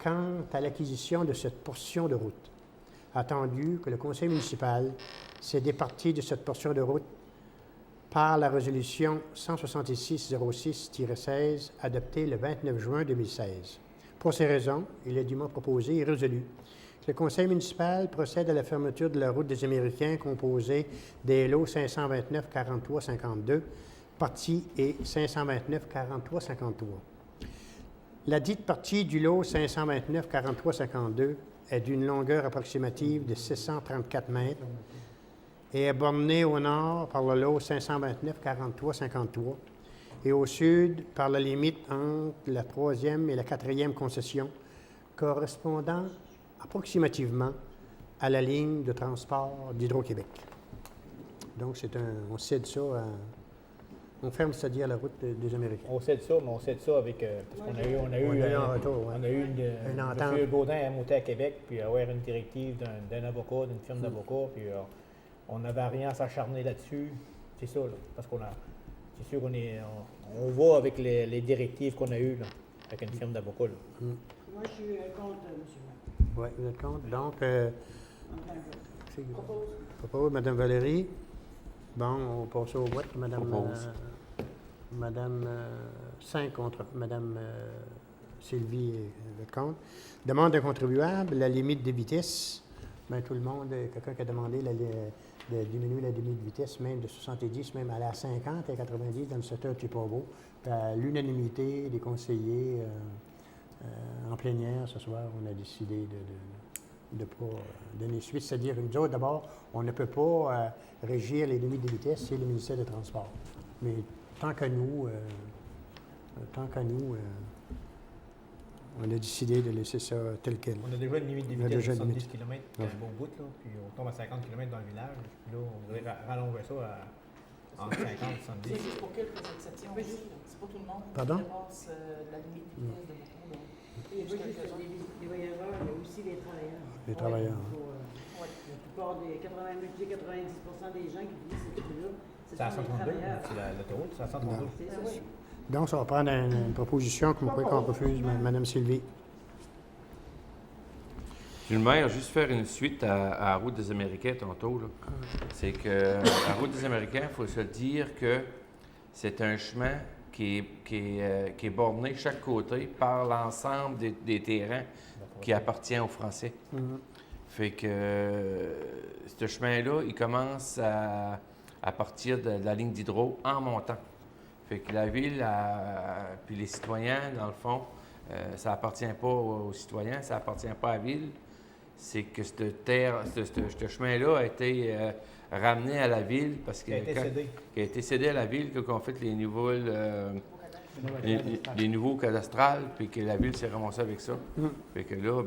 quant à l'acquisition de cette portion de route. Attendu que le conseil municipal s'est départi de cette portion de route par la résolution 166-06-16 adoptée le 29 juin 2016. Pour ces raisons, il est dûment proposé et résolu que le conseil municipal procède à la fermeture de la route des Américains composée des lots 529-43-52, partie et 529-43-53. La dite partie du lot 529-43-52 est d'une longueur approximative de 634 mètres et est bornée au nord par le lot 529-43-53 et au sud par la limite entre la 3e et la 4e concession, correspondant approximativement à la ligne de transport d'Hydro-Québec. Donc, on cède ça on ferme, c'est-à-dire la route des Américains. On cède ça, mais on cède ça avec... parce qu'on a eu un retour, ouais. On a eu une entente. M. Gaudin a monté à Québec, puis avoir une directive d'un avocat, d'une firme d'avocats, puis on n'avait rien à s'acharner là-dessus. C'est ça, là, parce c'est sûr on va avec les directives qu'on a eues, là, avec une firme d'avocats. Moi, je suis contre, M. Maire. Oui, vous êtes contre. Donc, Propose. Mme Valérie. Bon, on passe au vote. Madame 5 contre. Mme Sylvie est contre. Demande d'un contribuable, la limite de vitesse. Bien, tout le monde, quelqu'un qui a demandé de diminuer la limite de vitesse, même de 70, même aller à 50 et 90 dans le secteur Chipobo. À l'unanimité des conseillers en plénière ce soir, on a décidé de ne pas donner suite. C'est-à-dire, nous autres, d'abord, on ne peut pas régir les limites de vitesse, c'est le ministère des Transports. Mais tant qu'à nous, on a décidé de laisser ça tel quel. On a déjà une limite de vitesse de 70 km qui est un beau bout, là, puis on tombe à 50 km dans le village. Puis là, on devrait rallonger ça entre 50 et 70. C'est juste pour quelques exceptions. C'est pas tout le monde Pardon? qui dépasse la limite de vitesse de beaucoup. Donc. Il n'y a pas juste les voyageurs, il y a aussi les travailleurs. Les travailleurs. La plupart des 90% des gens qui utilisent cette rue-là, ce C'est à sont des 132, travailleurs. c'est l'autoroute, c'est à 132. C'est ça, oui. Donc, ça va prendre une proposition qu'on refuse, Mme Sylvie. Puis le maire, juste faire une suite à la route des Américains tantôt, là. C'est que la route des Américains, il faut se dire que c'est un chemin qui est borné chaque côté par l'ensemble des terrains qui appartient aux Français. Fait que ce chemin-là, il commence à partir de la ligne d'Hydro en montant. Fait que la ville, puis les citoyens, dans le fond, ça appartient pas aux citoyens, ça appartient pas à la ville. C'est que ce chemin-là a été ramené à la ville parce que... Qui a été cédé à la ville quand on fait les nouveaux cadastrales, puis que la ville s'est ramassée avec ça. Fait que là,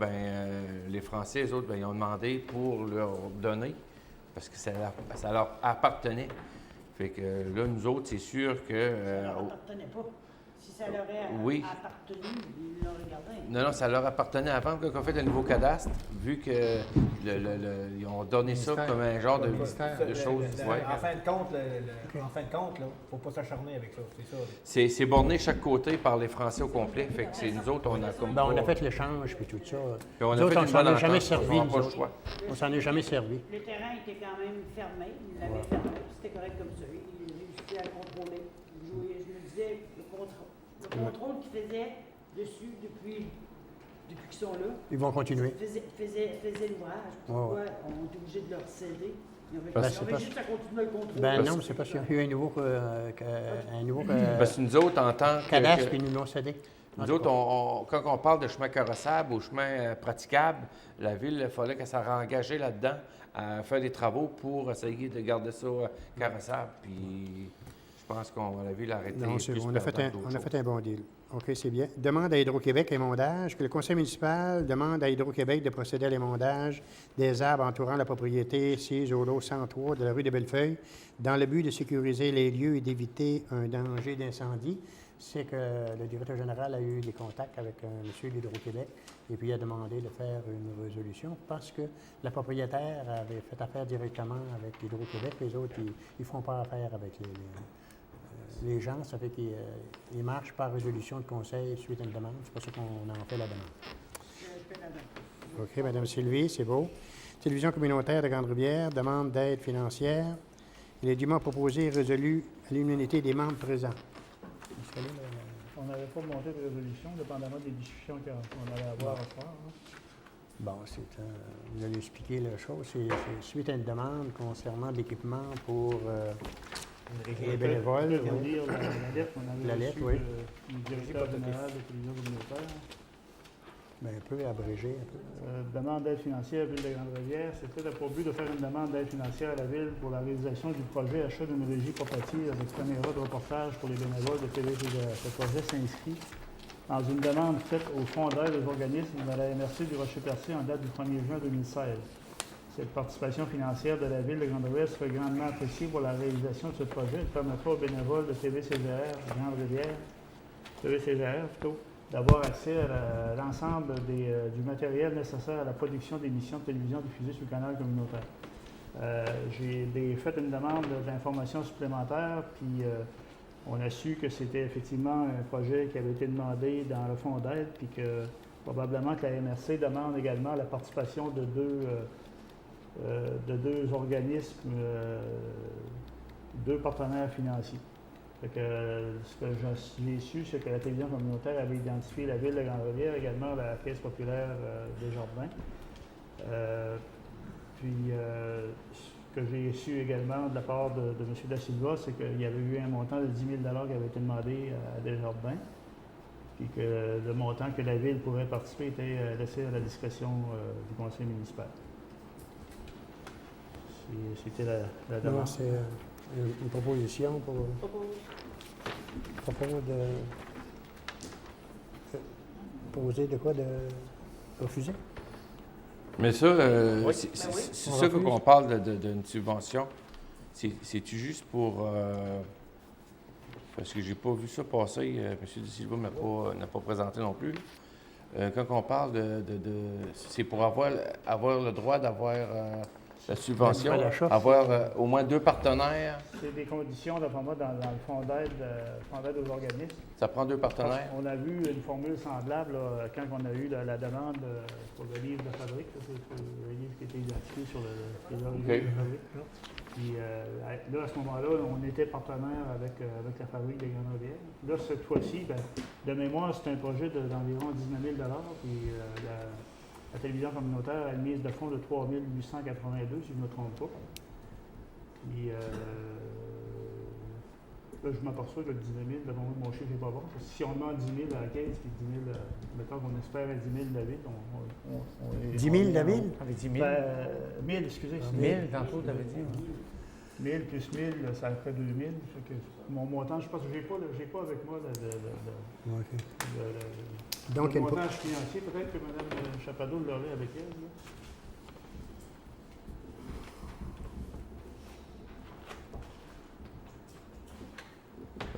les Français, eux autres, ils ont demandé pour leur donner, parce que ça leur appartenait. Fait que là, nous autres, c'est sûr que... Ça leur appartenait pas. Si ça leur oui. appartenu, ils l'auraient gardé. Non, ça leur appartenait avant quand on fait le nouveau cadastre, vu qu'ils ont donné ça comme un genre de choses. Ouais. En fin de compte, il ne faut pas s'acharner avec ça, c'est ça. C'est borné chaque côté par les Français au complet. Fait que c'est nous autres, on a comme. Ben, on a fait l'échange puis tout ça. Puis on a Nous autres, fait on une s'en bonne est jamais entente, servi. on n'a nous pas le autres. choix. On s'en est jamais servi. Le terrain était quand même fermé, ils l'avaient fermé, c'était correct comme ça. Ils réussissaient à le contrôler. Je me disais, le contrôle qu'ils faisaient dessus depuis qu'ils sont là, Ils vont continuer. faisaient l'ouvrage. Pourquoi on est obligé de leur céder? Ils avaient juste à continuer à le contrôler. Ben non, c'est parce qu'il y a eu un nouveau Parce que nous autres, en tant que. cadastre, puis ils nous l'ont cédé. Nous autres, quand on parle de chemin carrossable ou chemin praticable, la ville, il fallait qu'elle s'est engagée là-dedans à faire des travaux pour essayer de garder ça carrossable. Puis je pense qu'on la ville a arrêté. Non, on a fait un bon deal. OK, c'est bien. Demande à Hydro-Québec émondage, que le conseil municipal demande à Hydro-Québec de procéder à l'émondage des arbres entourant la propriété sise au lot 103 de la rue des Bellefeuilles, dans le but de sécuriser les lieux et d'éviter un danger d'incendie. C'est que le directeur général a eu des contacts avec monsieur d'Hydro-Québec et puis il a demandé de faire une résolution parce que la propriétaire avait fait affaire directement avec Hydro-Québec. Les autres, ils ne font pas affaire avec les gens, ça fait qu'ils marchent par résolution de conseil suite à une demande. C'est pour ça qu'on en fait la demande. OK, Mme Sylvie, c'est beau. Télévision communautaire de Grande-Rivière, demande d'aide financière. Il est dûment proposé et résolu à l'unanimité des membres présents. On n'avait pas monté de résolution, dépendamment des discussions qu'on allait avoir à faire. Hein. Bon, vous allez expliquer la chose. C'est suite à une demande concernant l'équipement pour les bénévoles. Je vais lire la lettre qu'on avait La lettre, reçue oui. du directeur général de télévision communautaire. Bien, un peu abrégé. Un peu. Demande d'aide financière à la Ville de Grande-Rivière. C'était pour but de faire une demande d'aide financière à la Ville pour la réalisation du projet achat d'une régie portative avec caméra de reportage pour les bénévoles de TV-CGR. Ce projet s'inscrit dans une demande faite au Fonds d'aide aux organismes de la MRC du Rocher-Percé en date du 1er juin 2016. Cette participation financière de la Ville de Grande-Rivière serait grandement appréciée pour la réalisation de ce projet. Elle permettra aux bénévoles de TV-CGR, Grande-Rivière, TV-CGR plutôt, d'avoir accès à l'ensemble du matériel nécessaire à la production d'émissions de télévision diffusées sur le canal communautaire. J'ai fait une demande d'informations supplémentaires, puis on a su que c'était effectivement un projet qui avait été demandé dans le fonds d'aide, puis que probablement que la MRC demande également la participation de deux organismes, deux partenaires financiers. Fait que, ce que j'ai su, c'est que la télévision communautaire avait identifié la Ville de Grande-Rivière, également la Caisse populaire des Jardins. Ce que j'ai su également de la part de M. Da Silva, c'est qu'il y avait eu un montant de 10 000 qui avait été demandé à Desjardins, puis que le montant que la Ville pourrait participer était laissé à la discrétion du conseil municipal. C'était la demande. Non, c'est une proposition pour... Propos de... Proposer de quoi? De refuser? Mais ça, Oui. c'est On ça refuse. qu'on parle d'une subvention. C'est-tu juste pour... parce que j'ai pas vu ça passer, M. De Silva n'a pas présenté non plus. Quand on parle c'est pour avoir le droit d'avoir la subvention, Un achat. avoir au moins 2 partenaires. C'est des conditions, d'après moi, dans le fonds d'aide aux organismes. Ça prend 2 partenaires. On a vu une formule semblable là, quand on a eu la demande pour le livre de fabrique. C'est le livre qui était identifié sur le livre de fabrique. Là. Puis là, à ce moment-là, on était partenaire avec la fabrique des Grande-Rivières. Là, cette fois-ci, de mémoire, c'est un projet d'environ 19 000 puis la télévision communautaire a une mise de fonds de 3 882, si je ne me trompe pas. Puis là, je m'aperçois que le 19 000, mon chiffre n'est pas bon. Parce que si on demande 10 000 à la caisse, puis 10 000, mettons qu'on espère à 10 000 de la ville, on 10 000 de la ville? Avec 10 000. 1000, excusez. 1000, tantôt, tu avais dit. 1000 plus 1000, ça fait 2000. Mon montant, je pense que j'ai pas avec moi OK. Donc, Donc, le montage financier, peut-être que Mme Chapadeau l'aurait avec elle. Là.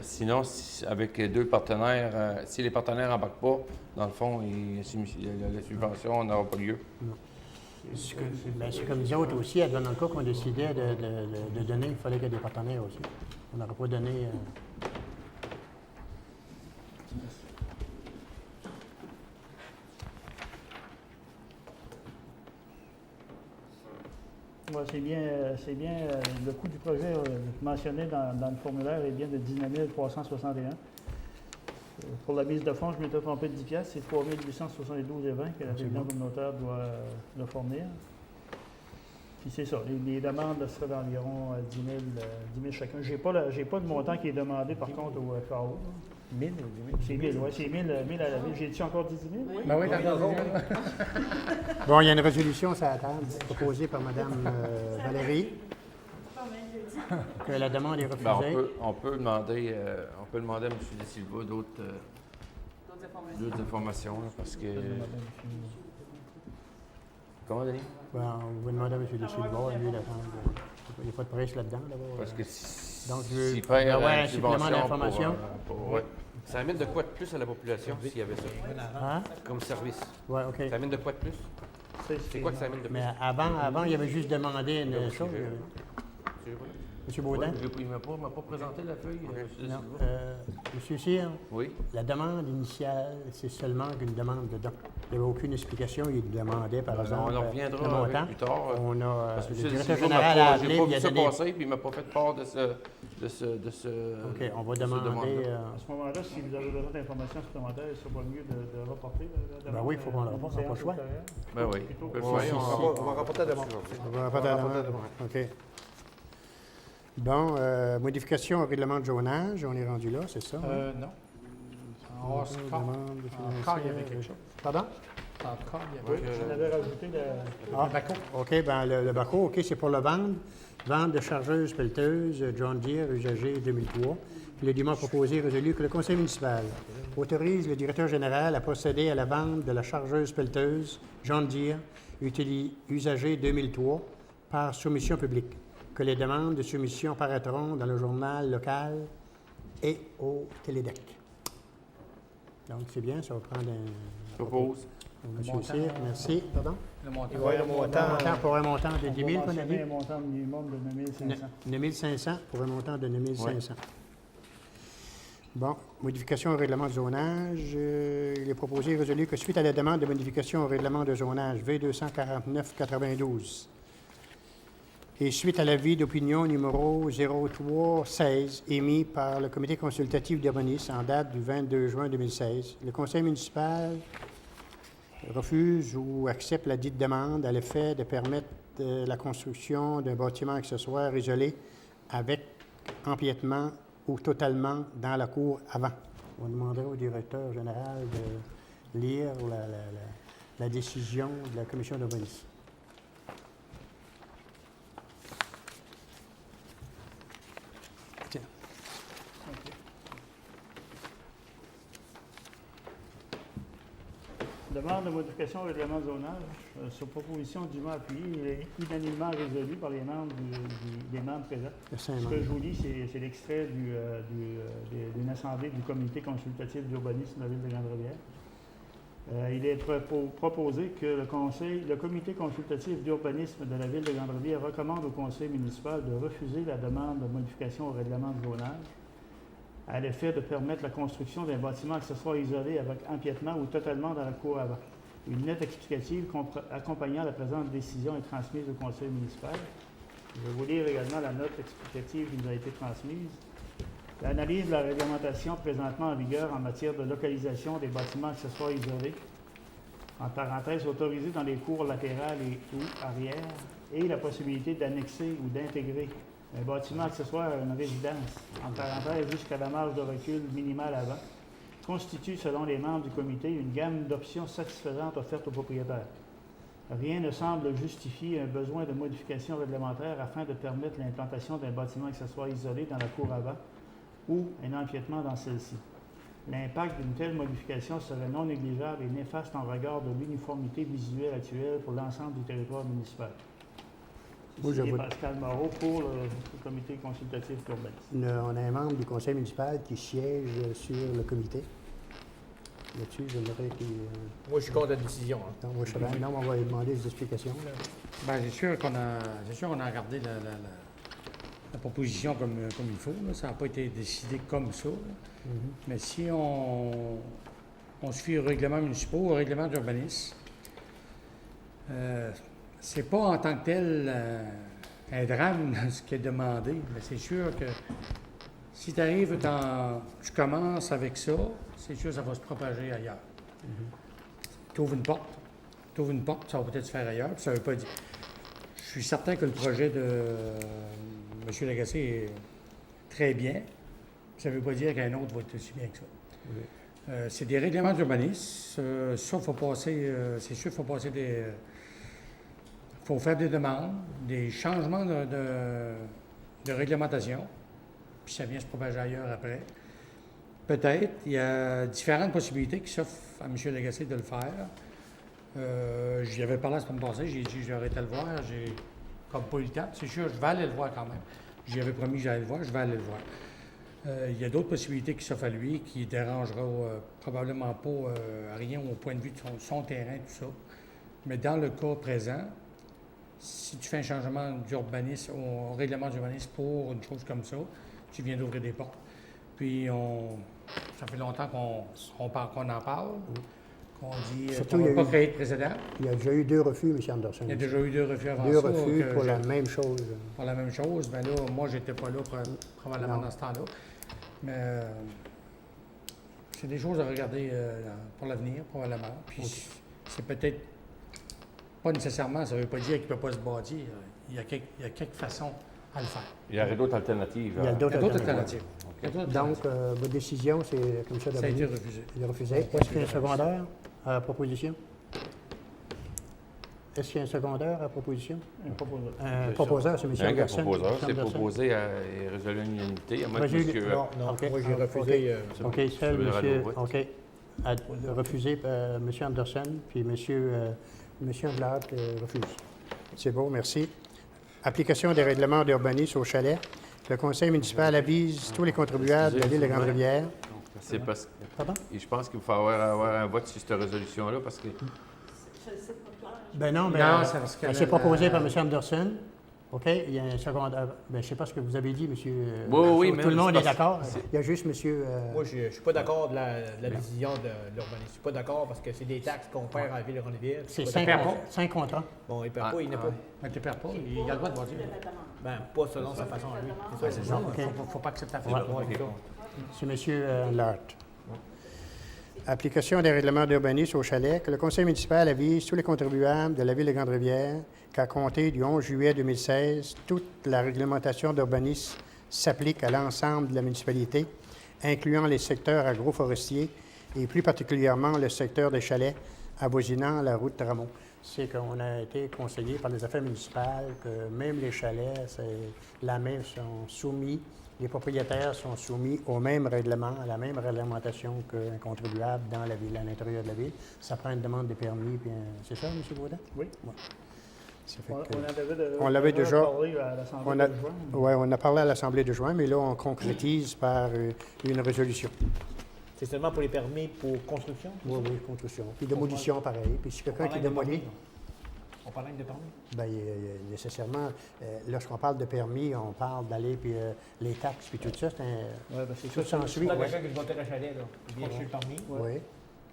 Sinon, avec 2 partenaires, si les partenaires n'embarquent pas, dans le fond, la subvention n'aura pas lieu. C'est comme nous autres aussi, dans le cas qu'on décidait de donner, il fallait qu'il y ait des partenaires aussi. On n'aurait pas donné... Ouais, c'est bien le coût du projet mentionné dans le formulaire est bien de 19 361. Pour la mise de fonds, je m'étais trompé de 10 piastres, c'est 3 872,20 que la télévision communautaire doit le fournir. Puis c'est ça, les demandes seraient d'environ 10 000 chacun. J'ai pas de montant qui est demandé par contre au FAO. 1000 ou 10 000? C'est 1000, oui, c'est 1000 à la ville. J'ai-tu encore dit 10 000? Oui. Ben oui, t'as encore 10 000. Bon, il y a une résolution sur la table proposée par Mme Valérie, que la demande est Ben, refusée. on peut demander à M. De Silva d'autres informations, là, parce que... Comment, Denis? Ben, on va demander à M. De Silva, lui, d'attendre. Il n'y a pas de presse là-dedans, d'abord. Parce que Donc, s'il perd un une supplément subvention d'information. ouais. Ça amène de quoi de plus à la population s'il y avait ça Hein? comme service? Oui, OK. Ça amène de quoi de plus? C'est quoi que ça amène de plus? Mais avant, il y avait juste demandé une chose. Tu veux pas? M. Baudin? Oui, il ne m'a pas présenté la feuille. Non. M. Cyr, Oui. la demande initiale, c'est seulement une demande de don. Il n'y avait aucune explication. Il demandait, par exemple, on en le reviendra montant. plus tard. On a, Parce que le le directeur CISO général a j'ai appelé, pas il vu a ça donné... passer, puis il ne m'a pas fait part de ce OK, on va de cette demander... demande-là. À ce moment-là, si vous avez besoin d'informations supplémentaires, il serait pas mieux de reporter la demande. oui, il faut qu'on le reporte, on n'a pas le choix. Ben oui. Plutôt peut le que- faire. On va rapporter la demande. On va rapporter la demande. OK. Bon, modification au règlement de zonage, on est rendu là, c'est ça? Non. En hors score. Demande Encore, il y avait quelque chose. Pardon? Encore, il y avait J'en avais rajouté Ah, OK, ben le BACO, OK, c'est pour le vendre. Vente de chargeuse pelleteuse John Deere usagée 2003. Puis le dimanche proposé résolu que le conseil municipal autorise le directeur général à procéder à la vente de la chargeuse pelleteuse John Deere usagée 2003 par soumission publique. Que les demandes de soumission paraîtront dans le journal local et au Télédec. Donc, c'est bien, ça va prendre un... Je propose. Monsieur Cyr, merci. Pardon? le montant. Il va y avoir un montant. Pour un montant de 10 000, On qu'on va a dit? mentionner un montant minimum de 9 500. 9 500 pour un montant de 9 500. Bon, modification au règlement de zonage. Il est proposé et résolu que suite à la demande de modification au règlement de zonage V249-92 et suite à l'avis d'opinion numéro 0316 émis par le comité consultatif d'urbanisme en date du 22 juin 2016, le conseil municipal refuse ou accepte la dite demande à l'effet de permettre la construction d'un bâtiment accessoire isolé avec empiètement ou totalement dans la cour avant. On demanderait au directeur général de lire la décision de la commission d'urbanisme. Tiens. Demande de modification au règlement de zonage. Sur proposition dûment appuyée et unanimement résolue par les membres des membres présents. Ce que je vous lis, c'est l'extrait d'une assemblée du comité consultatif d'urbanisme de la ville de Grande-Rivière. Il est proposé que le comité consultatif d'urbanisme de la ville de Grande-Rivière recommande au conseil municipal de refuser la demande de modification au règlement de zonage à l'effet de permettre la construction d'un bâtiment accessoire isolé avec empiètement ou totalement dans la cour avant. Une note explicative accompagnant la présente décision est transmise au conseil municipal. Je vais vous lire également la note explicative qui nous a été transmise. L'analyse de la réglementation présentement en vigueur en matière de localisation des bâtiments accessoires isolés, en parenthèse autorisés dans les cours latérales et ou arrière, et la possibilité d'annexer ou d'intégrer un bâtiment accessoire à une résidence, en parenthèse jusqu'à la marge de recul minimale avant, constitue, selon les membres du comité, une gamme d'options satisfaisantes offertes aux propriétaires. Rien ne semble justifier un besoin de modification réglementaire afin de permettre l'implantation d'un bâtiment accessoire isolé dans la cour avant ou un empiètement dans celle-ci. L'impact d'une telle modification serait non négligeable et néfaste en regard de l'uniformité visuelle actuelle pour l'ensemble du territoire municipal. Moi, je Signé vote. Pascal Moreau pour le comité consultatif d'urbanisme. On a un membre du conseil municipal qui siège sur le comité. Là-dessus, j'aimerais qu'il... Moi, je suis contre la décision. Hein. Non, moi, je savais, non, on va lui demander des explications. Là. Bien, c'est sûr qu'on a regardé la proposition comme il faut. Là. Ça n'a pas été décidé comme ça. Mais si on se fie au règlement municipal, au règlement d'urbanisme, c'est pas en tant que tel un drame ce qui est demandé. Mais c'est sûr que si tu arrives tu commences avec ça, c'est sûr que ça va se propager ailleurs. Tu ouvres une porte, ça va peut-être se faire ailleurs, puis ça veut pas dire. Je suis certain que le projet de M. Lagacé est très bien. Ça ne veut pas dire qu'un autre va être aussi bien que ça. C'est des règlements d'urbanisme. Ça, faut passer, c'est sûr qu'il faut passer des... faut faire des demandes, des changements de réglementation, puis ça vient se propager ailleurs après. Peut-être, il y a différentes possibilités qui s'offrent à M. Lagacé de le faire. J'y avais parlé la semaine passée, j'ai dit j'aurais été le voir, j'ai comme pas eu le temps. C'est sûr, je vais aller le voir quand même. J'y avais promis que j'allais le voir, je vais aller le voir. Il y a d'autres possibilités qui s'offrent à lui, qui ne dérangeront probablement pas rien au point de vue de son terrain, tout ça. Mais dans le cas présent, si tu fais un changement d'urbanisme, au règlement d'urbanisme pour une chose comme ça, tu viens d'ouvrir des portes. Puis ça fait longtemps qu'on en parle, qu'on dit Surtout, qu'on ne il y va a pas eu- créer de précédent. Il y a déjà eu 2 refus, M. Anderson. Il y a déjà eu 2 refus avant Deux ça. refus que pour la j'ai- même chose. pour la même chose. Ben là, moi, j'étais pas là probablement Non. dans ce temps-là. Mais c'est des choses à regarder pour l'avenir, probablement. Puis c'est peut-être pas nécessairement, ça ne veut pas dire qu'il ne peut pas se bâtir. Il y a quelques façons à le faire. Il y aurait d'autres alternatives. Il y a Il y d'autres a d'autres alternatives. alternatives. Il y a d'autres Donc, alternatives. votre décision, c'est comme ça Ça a été d'abord. refusé. Il est refusé. Est-ce qu'il y a un secondaire à la proposition? Est-ce qu'il y a un secondaire à la proposition? Un proposeur. Un proposeur, c'est M. Il y a un Anderson. proposeur, M. c'est Anderson. proposé et résolu à l'unanimité. À moins que Résolu- monsieur... non. Non, OK. moi, j'ai Ah, refusé. OK, Tu seul veux le monsieur, rendre au vote? OK, a refusé par M. Anderson, puis M. Anglade refuse. C'est beau, merci. Application des règlements d'urbanisme au chalet. Le conseil municipal avise tous les contribuables de la ville de Grande-Rivière. C'est parce que... Pardon? Et je pense qu'il faut avoir un vote sur cette résolution-là parce que... Je ne sais pas clair. Ben non, Non, ben, c'est parce que c'est proposé par M. Anderson. OK, il y a un secondaire. Ben, je ne sais pas ce que vous avez dit, monsieur. Oui, tout mais le monde c'est est pas- d'accord. c'est- Il y a juste monsieur. Moi, je ne suis pas d'accord de la décision de l'urbanisme. Je ne suis pas d'accord parce que c'est des taxes qu'on perd à la ville de Grande-Rivière. c'est Pas 5 d'accord. contrats. Bon, il ne perd Ah, pas, il n'a pas. Mais tu ne perds pas, il a le droit de bâtir. Ben, pas selon sa façon à lui. Ouais, c'est ça. OK. Il ne faut pas accepter la Ouais. faute. Ouais, c'est ça. C'est monsieur Lart. Application des règlements d'urbanisme au chalet. Que le conseil municipal avise tous les contribuables de la ville de Grande-Rivière qu'à compter du 11 juillet 2016, toute la réglementation d'urbanisme s'applique à l'ensemble de la municipalité, incluant les secteurs agroforestiers et plus particulièrement le secteur des chalets avoisinant la route Tramont. C'est qu'on a été conseillé par les affaires municipales que même les chalets, la même sont soumis, les propriétaires sont soumis au même règlement, à la même réglementation qu'un contribuable dans la ville, à l'intérieur de la ville. Ça prend une demande de permis, puis c'est ça, M. Baudin? Oui. Ouais. Ça fait On, que- on avait déjà déjà- parlé à l'Assemblée on a, de juin. ouais, on a parlé à l'Assemblée de juin, mais là, on concrétise par une résolution. C'est seulement pour les permis pour construction? tout Oui, ça? oui, construction. Puis démolition, pareil. Puis si quelqu'un qui démolit, On parle même de permis? bien, nécessairement, lorsqu'on parle de permis, on parle d'aller, puis les taxes, puis tout ça, c'est un... Ouais, ben, c'est Tout ça. s'ensuit. Là, Ouais. quelqu'un qui se bâtit un chalet, là, il vient chercher le permis. Oui.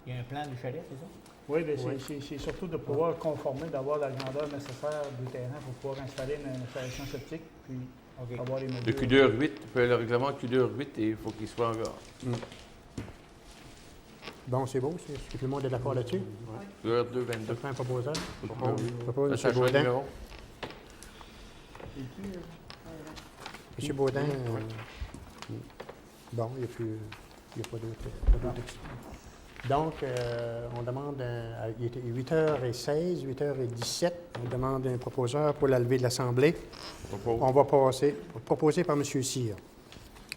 Il y a un plan du chalet, c'est ça? Oui, bien, Oui. c'est surtout de pouvoir conformer, d'avoir la grandeur nécessaire du terrain pour pouvoir installer une installation septique, puis OK. avoir les mesures. Le Q2 8, le règlement Q2 8, et il faut qu'il soit encore. Bon, c'est beau, est-ce que tout le monde est d'accord là-dessus? Q2 Ça 22. prend un proposeur? Propose. Propose Ça M. change le Baudin. numéro. M. Baudin, bon, il n'y a pas d'autres questions. Donc, on demande, il était 8h16, 8h17, on demande un proposeur pour la levée de l'Assemblée. Propose. On va passer, proposé par M. Cyr.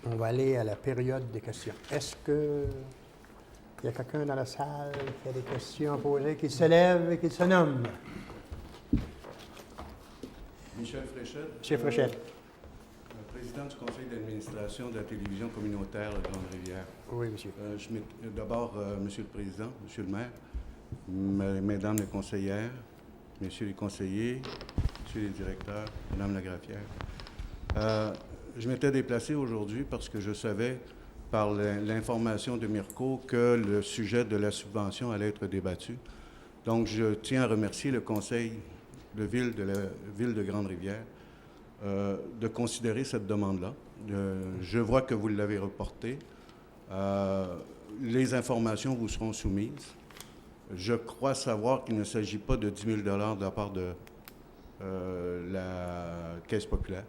On va aller à la période des questions. Est-ce que il y a quelqu'un dans la salle qui a des questions à poser, qui se lève et qui se nomme? Michel Fréchette. M. Fréchette. Président du conseil d'administration de la télévision communautaire de Grande-Rivière. Oui, monsieur. D'abord, Monsieur le Président, Monsieur le maire, Mesdames les conseillères, Messieurs les conseillers, Messieurs les directeurs, Madame la greffière. Je m'étais déplacé aujourd'hui parce que je savais, par l'information de Mirko, que le sujet de la subvention allait être débattu. Donc, je tiens à remercier le conseil de ville de la ville de Grande-Rivière de considérer cette demande-là. Je vois que vous l'avez reportée. Les informations vous seront soumises. Je crois savoir qu'il ne s'agit pas de 10 000 de la part de la Caisse populaire.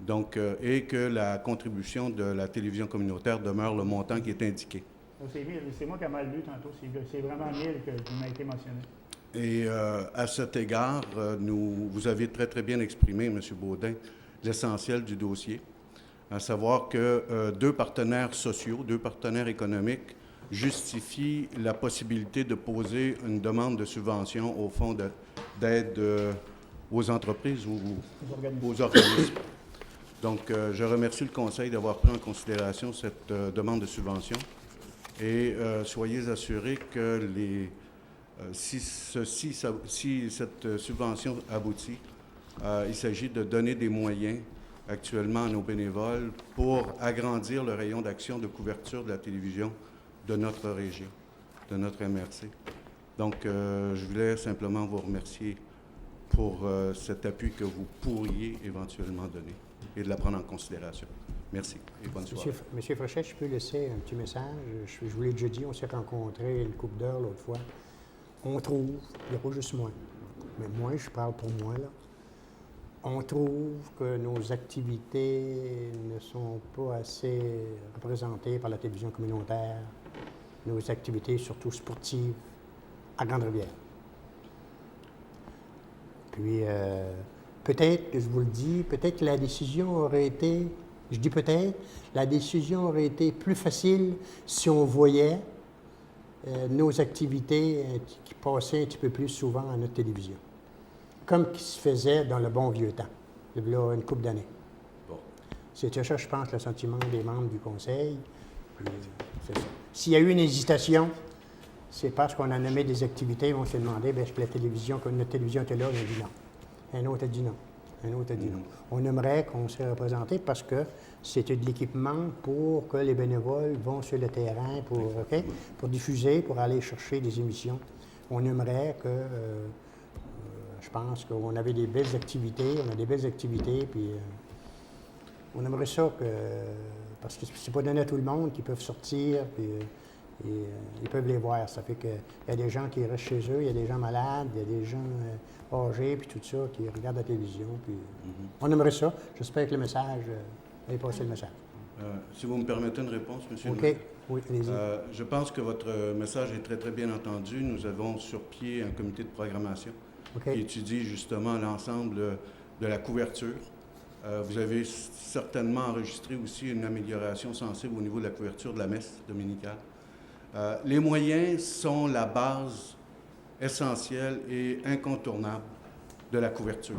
Donc, et que la contribution de la télévision communautaire demeure le montant qui est indiqué. C'est moi qui ai mal lu tantôt. C'est vraiment 1000 qui m'a été mentionné. Et à cet égard, vous avez très, très bien exprimé, M. Baudin, l'essentiel du dossier, à savoir que 2 partenaires sociaux, 2 partenaires économiques justifient la possibilité de poser une demande de subvention au fonds d'aide aux entreprises ou aux organismes. Donc, je remercie le Conseil d'avoir pris en considération cette demande de subvention et soyez assurés que Si cette subvention aboutit, il s'agit de donner des moyens actuellement à nos bénévoles pour agrandir le rayon d'action de couverture de la télévision de notre région, de notre MRC. Donc, je voulais simplement vous remercier pour cet appui que vous pourriez éventuellement donner et de la prendre en considération. Merci et bonne soirée. Monsieur Fréchette, je peux laisser un petit message? Je vous l'ai déjà dit, on s'est rencontrés une couple d'heures l'autre fois. On trouve, il n'y a pas juste moi, mais moi, je parle pour moi, là. On trouve que nos activités ne sont pas assez représentées par la télévision communautaire, nos activités surtout sportives à Grande-Rivière. Puis, peut-être que je vous le dis, peut-être que la décision aurait été, je dis peut-être, la décision aurait été plus facile si on voyait nos activités qui passaient un petit peu plus souvent à notre télévision, comme qui se faisait dans le bon vieux temps, il y a une couple d'années. Bon. C'était ça, je pense, le sentiment des membres du conseil. Puis, c'est ça. S'il y a eu une hésitation, c'est parce qu'on a nommé des activités, on s'est demandé, bien, est-ce que la télévision, quand notre télévision était là, on a dit non. Un autre a dit non. Un autre a dit non. On aimerait qu'on soit représenté parce que c'était de l'équipement pour que les bénévoles vont sur le terrain pour diffuser, pour aller chercher des émissions. On aimerait que, je pense qu'on avait des belles activités, on a des belles activités, puis on aimerait ça parce que c'est pas donné à tout le monde qui peuvent sortir, puis ils peuvent les voir. Ça fait qu'il y a des gens qui restent chez eux, il y a des gens malades, il y a des gens âgés, puis tout ça, qui regardent la télévision. Puis, on aimerait ça. J'espère que le message ait passé le message. Si vous me permettez une réponse, M. le OK. maire. Oui, allez-y. Je pense que votre message est très, très bien entendu. Nous avons sur pied un comité de programmation qui étudie justement l'ensemble de la couverture. Vous avez certainement enregistré aussi une amélioration sensible au niveau de la couverture de la messe dominicale. Les moyens sont la base essentielle et incontournable de la couverture.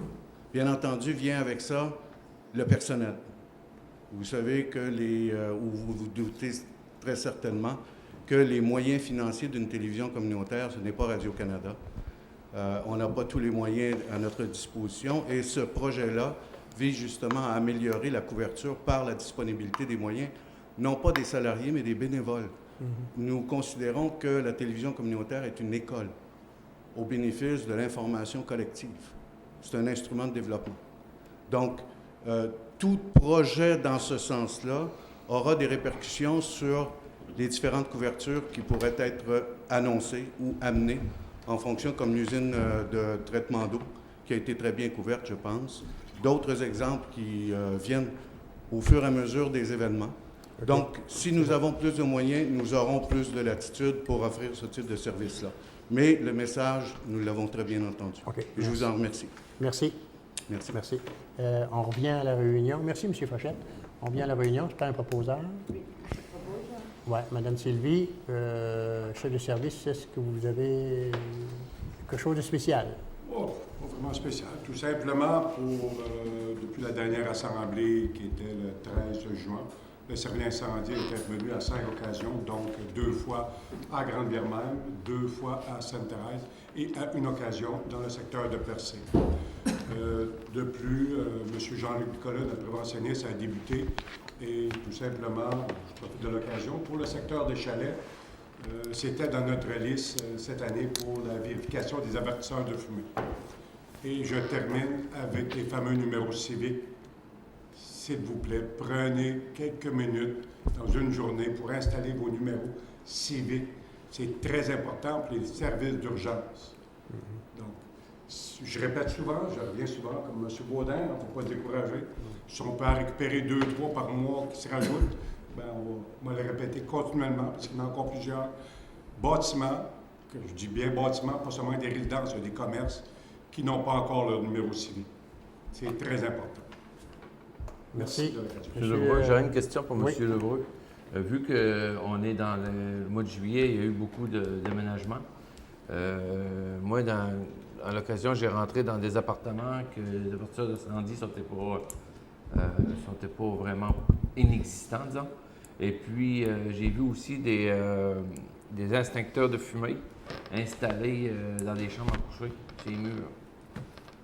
Bien entendu, vient avec ça le personnel. Vous savez que ou vous vous doutez très certainement que les moyens financiers d'une télévision communautaire, ce n'est pas Radio-Canada. On n'a pas tous les moyens à notre disposition et ce projet-là vise justement à améliorer la couverture par la disponibilité des moyens, non pas des salariés, mais des bénévoles. Nous considérons que la télévision communautaire est une école au bénéfice de l'information collective. C'est un instrument de développement. Donc, tout projet dans ce sens-là aura des répercussions sur les différentes couvertures qui pourraient être annoncées ou amenées en fonction, comme l'usine de traitement d'eau, qui a été très bien couverte, je pense. D'autres exemples qui viennent au fur et à mesure des événements. Donc, si nous avons plus de moyens, nous aurons plus de latitude pour offrir ce type de service-là. Mais le message, nous l'avons très bien entendu. Et je vous en remercie. Merci. Merci. Merci. On revient à la réunion. Merci, M. Fréchette. On revient à la réunion. C'est un proposeur. Oui, je propose. Oui, Mme Sylvie, chef de service, est-ce que vous avez quelque chose de spécial? Oh, pas vraiment spécial. Tout simplement depuis la dernière assemblée qui était le 13 juin, le service d'incendie est intervenu à 5 occasions, donc 2 fois à Grande-Bière-même, 2 fois à Sainte-Thérèse et à une occasion dans le secteur de Percé. De plus, M. Jean-Luc Nicolas, notre préventionniste, a débuté et tout simplement, je profite de l'occasion, pour le secteur des chalets, c'était dans notre liste cette année pour la vérification des avertisseurs de fumée. Et je termine avec les fameux numéros civiques. S'il vous plaît, prenez quelques minutes dans une journée pour installer vos numéros civiques. C'est très important pour les services d'urgence. Donc, je répète souvent, je reviens souvent, comme M. Baudin, il ne faut pas se décourager. Si on peut en récupérer 2, 3 par mois qui se rajoutent, bien, on va le répéter continuellement, parce qu'il y en a encore plusieurs bâtiments, que je dis bien bâtiments, pas seulement des résidences, il y a des commerces, qui n'ont pas encore leur numéro civique. C'est très important. Merci. M. Lebreu, j'aurais une question pour M. Lebreu. Vu qu'on est dans le mois de juillet, il y a eu beaucoup de déménagements. Moi, à l'occasion, j'ai rentré dans des appartements que les avertisseurs d'incendie ne sont pas vraiment inexistants, disons. Et puis, j'ai vu aussi des extincteurs de fumée installé dans des chambres à coucher, ces murs.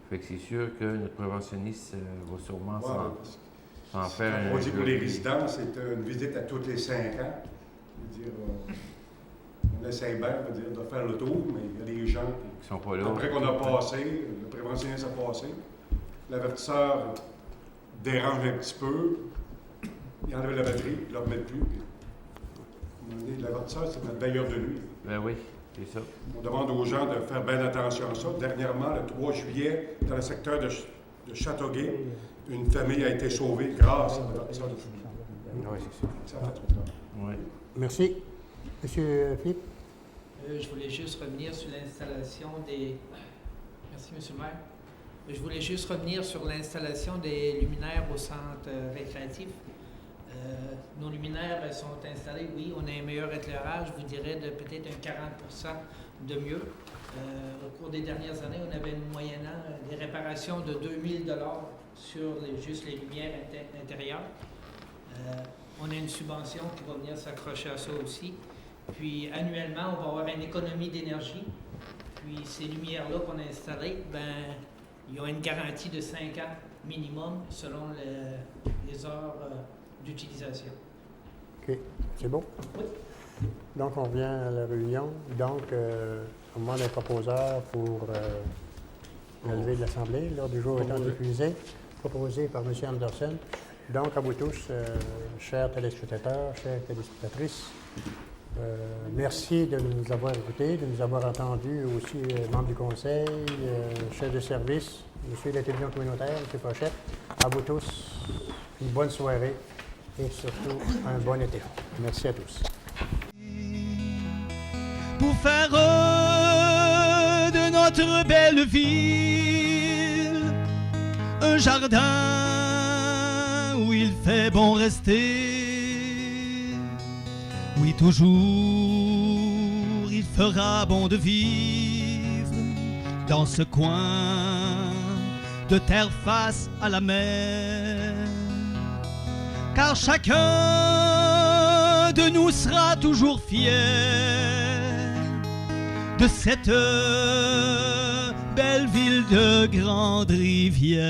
Fait que c'est sûr que notre préventionniste va sûrement s'en faire un. On dit pour les résidents, c'est une visite à tous les 5 ans. Je veux dire, on essaie bien de faire le tour, mais il y a des gens qui sont pas là. Après qu'on a passé, le préventionniste a passé, l'avertisseur dérange un petit peu, il enlève la batterie, il ne la remet plus. L'avertisseur, c'est notre veilleur de nuit. Ben oui, c'est ça. On demande aux gens de faire bien attention à ça. Dernièrement, le 3 juillet, dans le secteur de Châteauguay, une famille a été sauvée grâce à l'avertisseur de fumée. Oui, c'est ça. Ça fait trop tard. Oui. Merci. Monsieur Philippe? Je voulais juste revenir sur l'installation des... Merci, Monsieur le maire. Je voulais juste revenir sur l'installation des luminaires au centre récréatif. Nos luminaires sont installés, oui, on a un meilleur éclairage, je vous dirais de peut-être un 40% de mieux. Au cours des dernières années, on avait moyennant des réparations de 2000 $ sur juste les lumières intérieures. On a une subvention qui va venir s'accrocher à ça aussi. Puis annuellement, on va avoir une économie d'énergie. Puis ces lumières-là qu'on a installées, ils ont une garantie de 5 ans minimum selon les heures d'utilisation. OK. C'est bon? Oui. Donc, on revient à la réunion. Donc, on demande un proposeur pour relever de l'Assemblée. L'ordre du jour étant épuisé, proposé par M. Anderson. Donc, à vous tous, chers téléspectateurs, chères téléspectatrices, merci de nous avoir écoutés, de nous avoir entendus aussi, membres du conseil, chef de service, monsieur de la télévision communautaire, M. Pochette. À vous tous, une bonne soirée et surtout un bon été. Merci à tous. Pour faire de notre belle ville un jardin où il fait bon rester. Oui, toujours il fera bon de vivre dans ce coin de terre face à la mer. Car chacun de nous sera toujours fier de cette belle ville de Grande-Rivière.